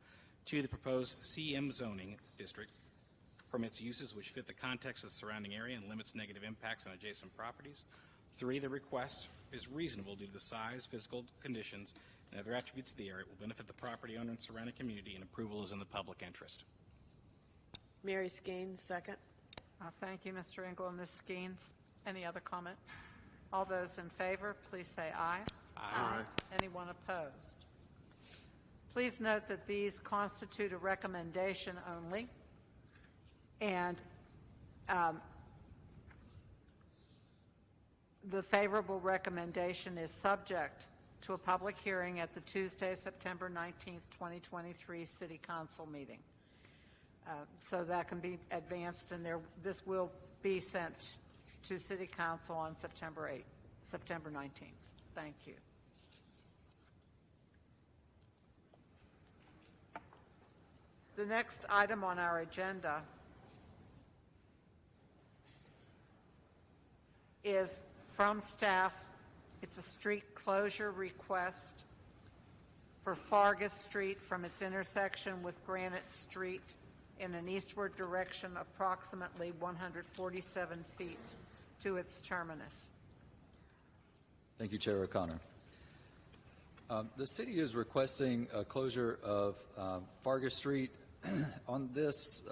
2, the proposed CM zoning district permits uses which fit the context of the surrounding area and limits negative impacts on adjacent properties. 3, the request is reasonable due to the size, physical conditions, and other attributes of the area. It will benefit the property owner and surrounding community, and approval is in the public interest. Mary Skeens, second. Thank you, Mr. Engel and Ms. Skeens. Any other comment? All those in favor, please say aye. Aye. Anyone opposed? Please note that these constitute a recommendation only, and the favorable recommendation is subject to a public hearing at the Tuesday, September 19th, 2023 City Council meeting. So that can be advanced, and this will be sent to City Council on September 19th. Thank you. The next item on our agenda is from staff. It's a street closure request for Fargus Street from its intersection with Granite Street in an eastward direction approximately 147 feet to its terminus. Thank you, Chair O'Connor. The city is requesting a closure of Fargus Street. On this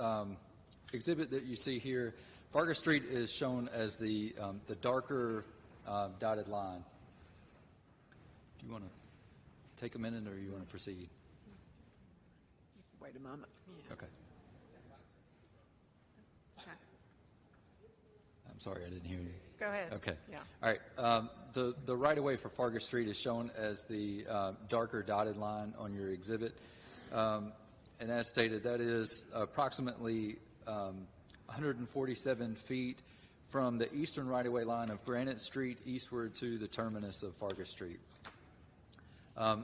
exhibit that you see here, Fargus Street is shown as the darker dotted line. Do you want to take a minute, or you want to proceed? Wait a moment. Yeah. Okay. I'm sorry, I didn't hear you. Go ahead. Okay. Yeah. All right. The right-of-way for Fargus Street is shown as the darker dotted line on your exhibit. And as stated, that is approximately 147 feet from the eastern right-of-way line of Granite Street eastward to the terminus of Fargus Street. The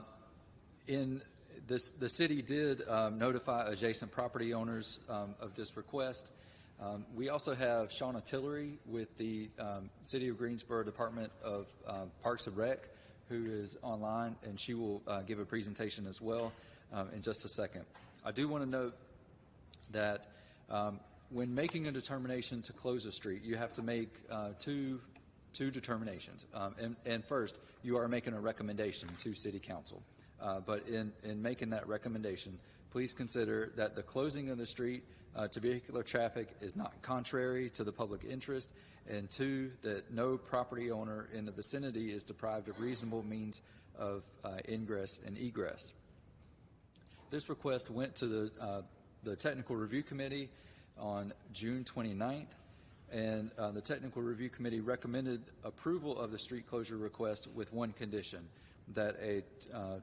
city did notify adjacent property owners of this request. We also have Shauna Tillery with the City of Greensboro Department of Parks and Rec, who is online, and she will give a presentation as well in just a second. I do want to note that when making a determination to close a street, you have to make two determinations. And first, you are making a recommendation to City Council. But in making that recommendation, please consider that the closing of the street to vehicular traffic is not contrary to the public interest, and 2, that no property owner in the vicinity is deprived of reasonable means of ingress and egress. This request went to the Technical Review Committee on June 29th, And the Technical Review Committee recommended approval of the street closure request with one condition, that a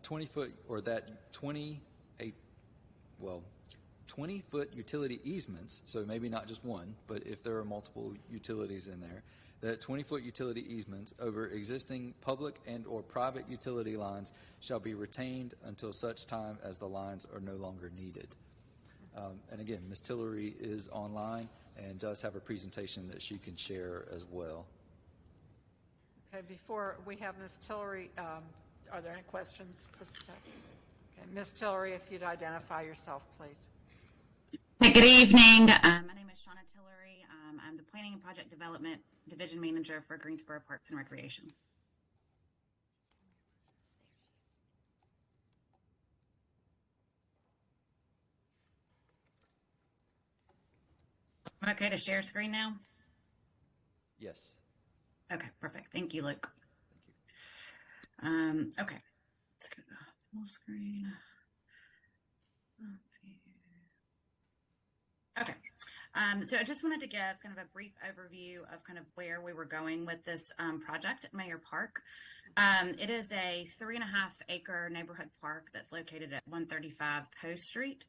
20-foot or that 20-foot utility easements, so maybe not just one, but if there are multiple utilities in there, that 20-foot utility easements over existing public and or private utility lines shall be retained until such time as the lines are no longer needed. And again, Ms. Tillery is online and does have a presentation that she can share as well. Okay, before we have Ms. Tillery, are there any questions for Scott? Okay, Ms. Tillery, if you'd identify yourself, please. Hi, good evening. My name is Shauna Tillery. I'm the Planning and Project Development Division Manager for Greensboro Parks and Recreation. I'm okay to share screen now? Yes. Okay, perfect. Thank you, Luke. Okay, let's go to full screen. Okay, so I just wanted to give kind of a brief overview of kind of where we were going with this project at Mayor Park. It is a 3.5-acre neighborhood park that's located at 135 Post Street.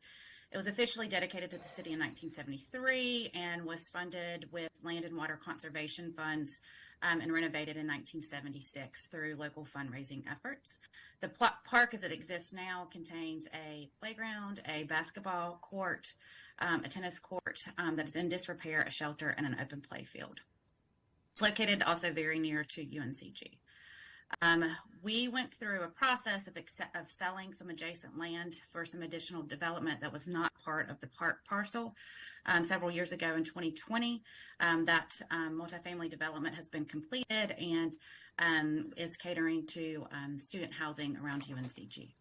It was officially dedicated to the city in 1973 and was funded with land and water conservation funds and renovated in 1976 through local fundraising efforts. The park as it exists now contains a playground, a basketball court, a tennis court that is in disrepair, a shelter, and an open play field. It's located also very near to UNCG. We went through a process of selling some adjacent land for some additional development that was not part of the park parcel several years ago in 2020. That multifamily development has been completed and is catering to student housing around UNCG.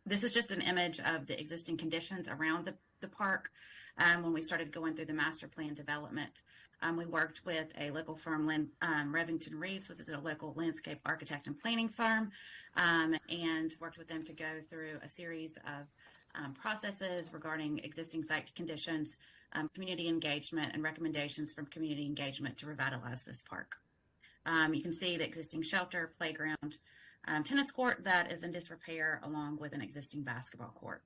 This is just an image of the existing conditions around the park when we started going through the master plan development. We worked with a local firm, Revington Reeves, which is a local landscape architect and planning firm, and worked with them to go through a series of processes regarding existing site conditions, community engagement, and recommendations from community engagement to revitalize this park. You can see the existing shelter, playground, tennis court that is in disrepair, along with an existing basketball court.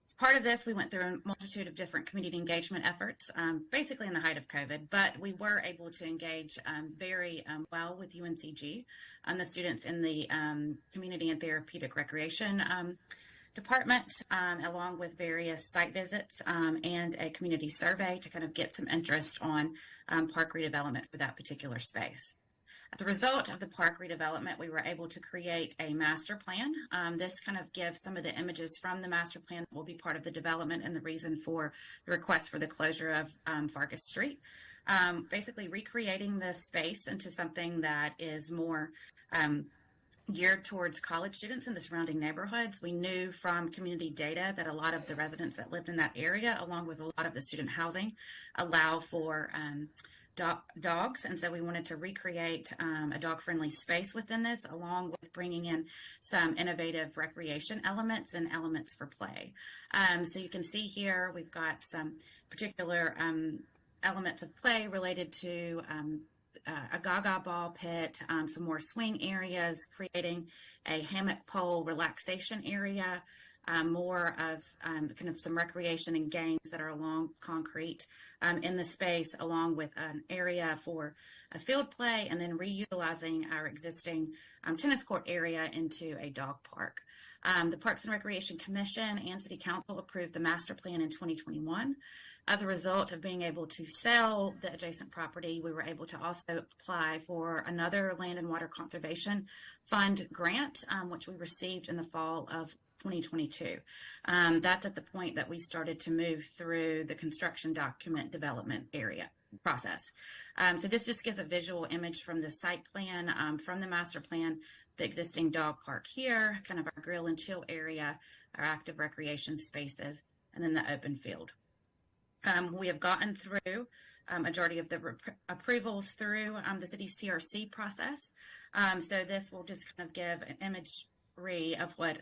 As part of this, we went through a multitude of different community engagement efforts, basically in the height of COVID, but we were able to engage very well with UNCG and the students in the community and therapeutic recreation department, along with various site visits and a community survey to kind of get some interest on park redevelopment for that particular space. As a result of the park redevelopment, we were able to create a master plan. This kind of gives some of the images from the master plan that will be part of the development and the reason for the request for the closure of Fargus Street. Basically recreating the space into something that is more geared towards college students in the surrounding neighborhoods. We knew from community data that a lot of the residents that lived in that area, along with a lot of the student housing, allow for dogs, and so we wanted to recreate a dog-friendly space within this, along with bringing in some innovative recreation elements and elements for play. So you can see here we've got some particular elements of play related to a gaga ball pit, some more swing areas, creating a hammock pole relaxation area, more of kind of some recreation and games that are along concrete in the space, along with an area for a field play, and then reutilizing our existing tennis court area into a dog park. The Parks and Recreation Commission and City Council approved the master plan in 2021. As a result of being able to sell the adjacent property, we were able to also apply for another Land and Water Conservation Fund grant, which we received in the fall of 2022. That's at the point that we started to move through the construction document development area process. So this just gives a visual image from the site plan, from the master plan, the existing dog park here, kind of our grill and chill area, our active recreation spaces, and then the open field. We have gotten through a majority of the approvals through the city's TRC process. So this will just kind of give an image of what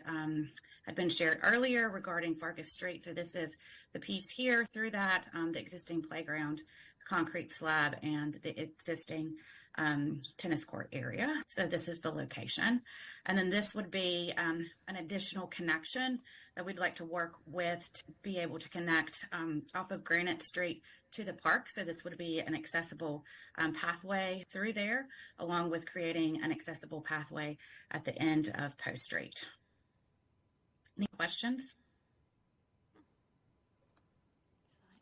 had been shared earlier regarding Fargus Street. So this is the piece here through that, the existing playground, concrete slab, and the existing tennis court area. So this is the location. And then this would be an additional connection that we'd like to work with to be able to connect off of Granite Street to the park. So this would be an accessible pathway through there, along with creating an accessible pathway at the end of Post Street. Any questions?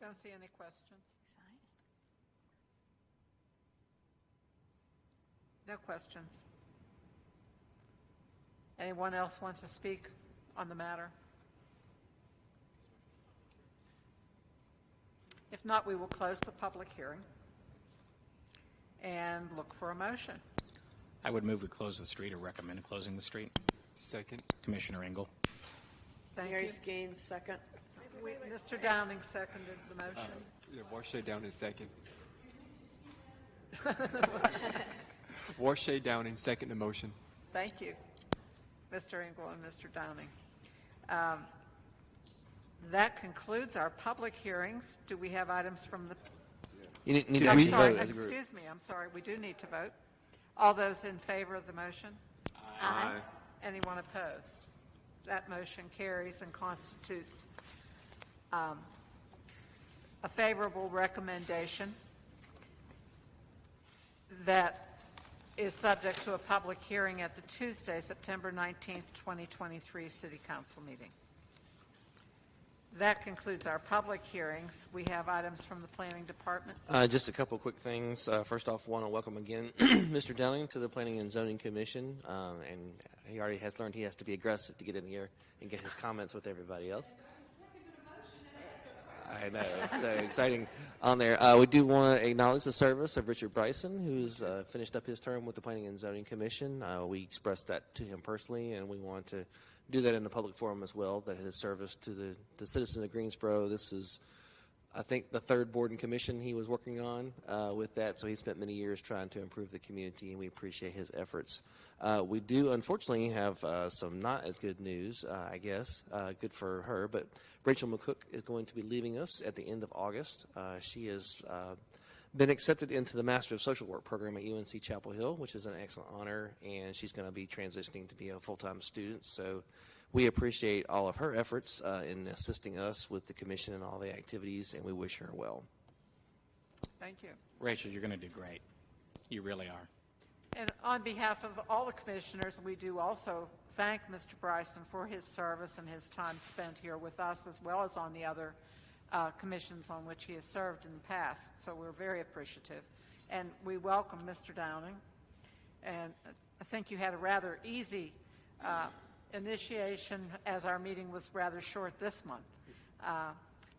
Don't see any questions. No questions. Anyone else want to speak on the matter? If not, we will close the public hearing and look for a motion. I would move we close the street or recommend closing the street. Second. Commissioner Engel. Thank Mary you. Skeens, second. Mr. Downing seconded the motion. Warshay Downing second. Warshay Downing second the motion. Thank you, Mr. Engel and Mr. Downing. That concludes our public hearings. Do we have items from the... You need to I'm vote sorry, as a group. excuse me, I'm sorry. We do need to vote. All those in favor of the motion? Aye. Anyone opposed? That motion carries and constitutes a favorable recommendation that is subject to a public hearing at the Tuesday, September 19th, 2023 City Council meeting. That concludes our public hearings. We have items from the Planning Department. Just a couple quick things. First off, want to welcome again Mr. Downing to the Planning and Zoning Commission. And he already has learned he has to be aggressive to get in here and get his comments with everybody else. I know, so exciting on there. We do want to acknowledge the service of Richard Bryson, who's finished up his term with the Planning and Zoning Commission. We expressed that to him personally, and we want to do that in the public forum as well, that his service to the citizens of Greensboro. This is, I think, the third board and commission he was working on with that, so he spent many years trying to improve the community, and we appreciate his efforts. We do, unfortunately, have some not as good news, I guess, good for her, but Rachel McCook is going to be leaving us at the end of August. She has been accepted into the Master of Social Work program at UNC Chapel Hill, which is an excellent honor, and she's going to be transitioning to be a full-time student. So we appreciate all of her efforts in assisting us with the commission and all the activities, and we wish her well. Thank you. Rachel, you're going to do great. You really are. And on behalf of all the commissioners, we do also thank Mr. Bryson for his service and his time spent here with us, as well as on the other commissions on which he has served in the past. So we're very appreciative. And we welcome Mr. Downing. And I think you had a rather easy initiation, as our meeting was rather short this month.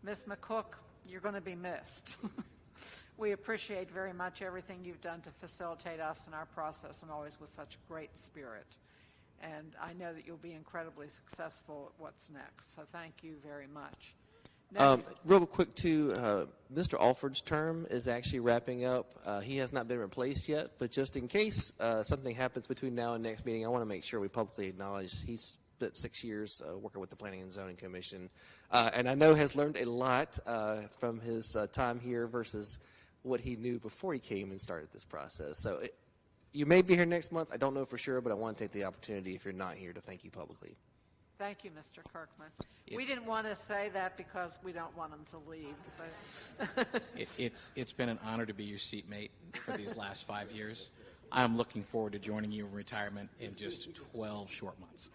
Ms. McCook, you're going to be missed. We appreciate very much everything you've done to facilitate us in our process, and always with such great spirit. And I know that you'll be incredibly successful at what's next. So thank you very much. Real quick, too, Mr. Alford's term is actually wrapping up. He has not been replaced yet, but just in case something happens between now and next meeting, I want to make sure we publicly acknowledge he's spent 6 years working with the Planning and Zoning Commission, and I know has learned a lot from his time here versus what he knew before he came and started this process. So you may be here next month. I don't know for sure, but I want to take the opportunity, if you're not here, to thank you publicly. Thank you, Mr. Kirkman. We didn't want to say that because we don't want him to leave. But It's been an honor to be your seatmate for these last 5 years. I'm looking forward to joining you in retirement in just 12 short months.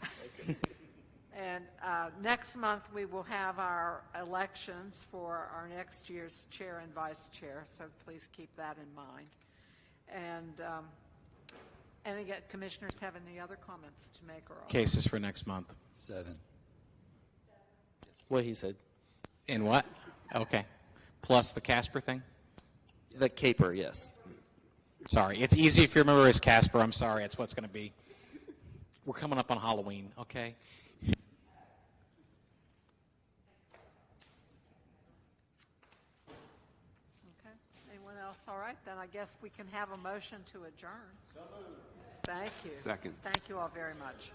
And next month we will have our elections for our next year's chair and vice chair, so please keep that in mind. And again, commissioners have any other comments to make? Or Cases for next month. 7. What he said. And what? Okay. Plus the Casper thing? The caper, yes. Sorry. It's easy if you remember as Casper. I'm sorry. It's what's going to be. We're coming up on Halloween, okay? Okay. Anyone else? All right. Then I guess we can have a motion to adjourn. So moved. Thank you. Second. Thank you all very much.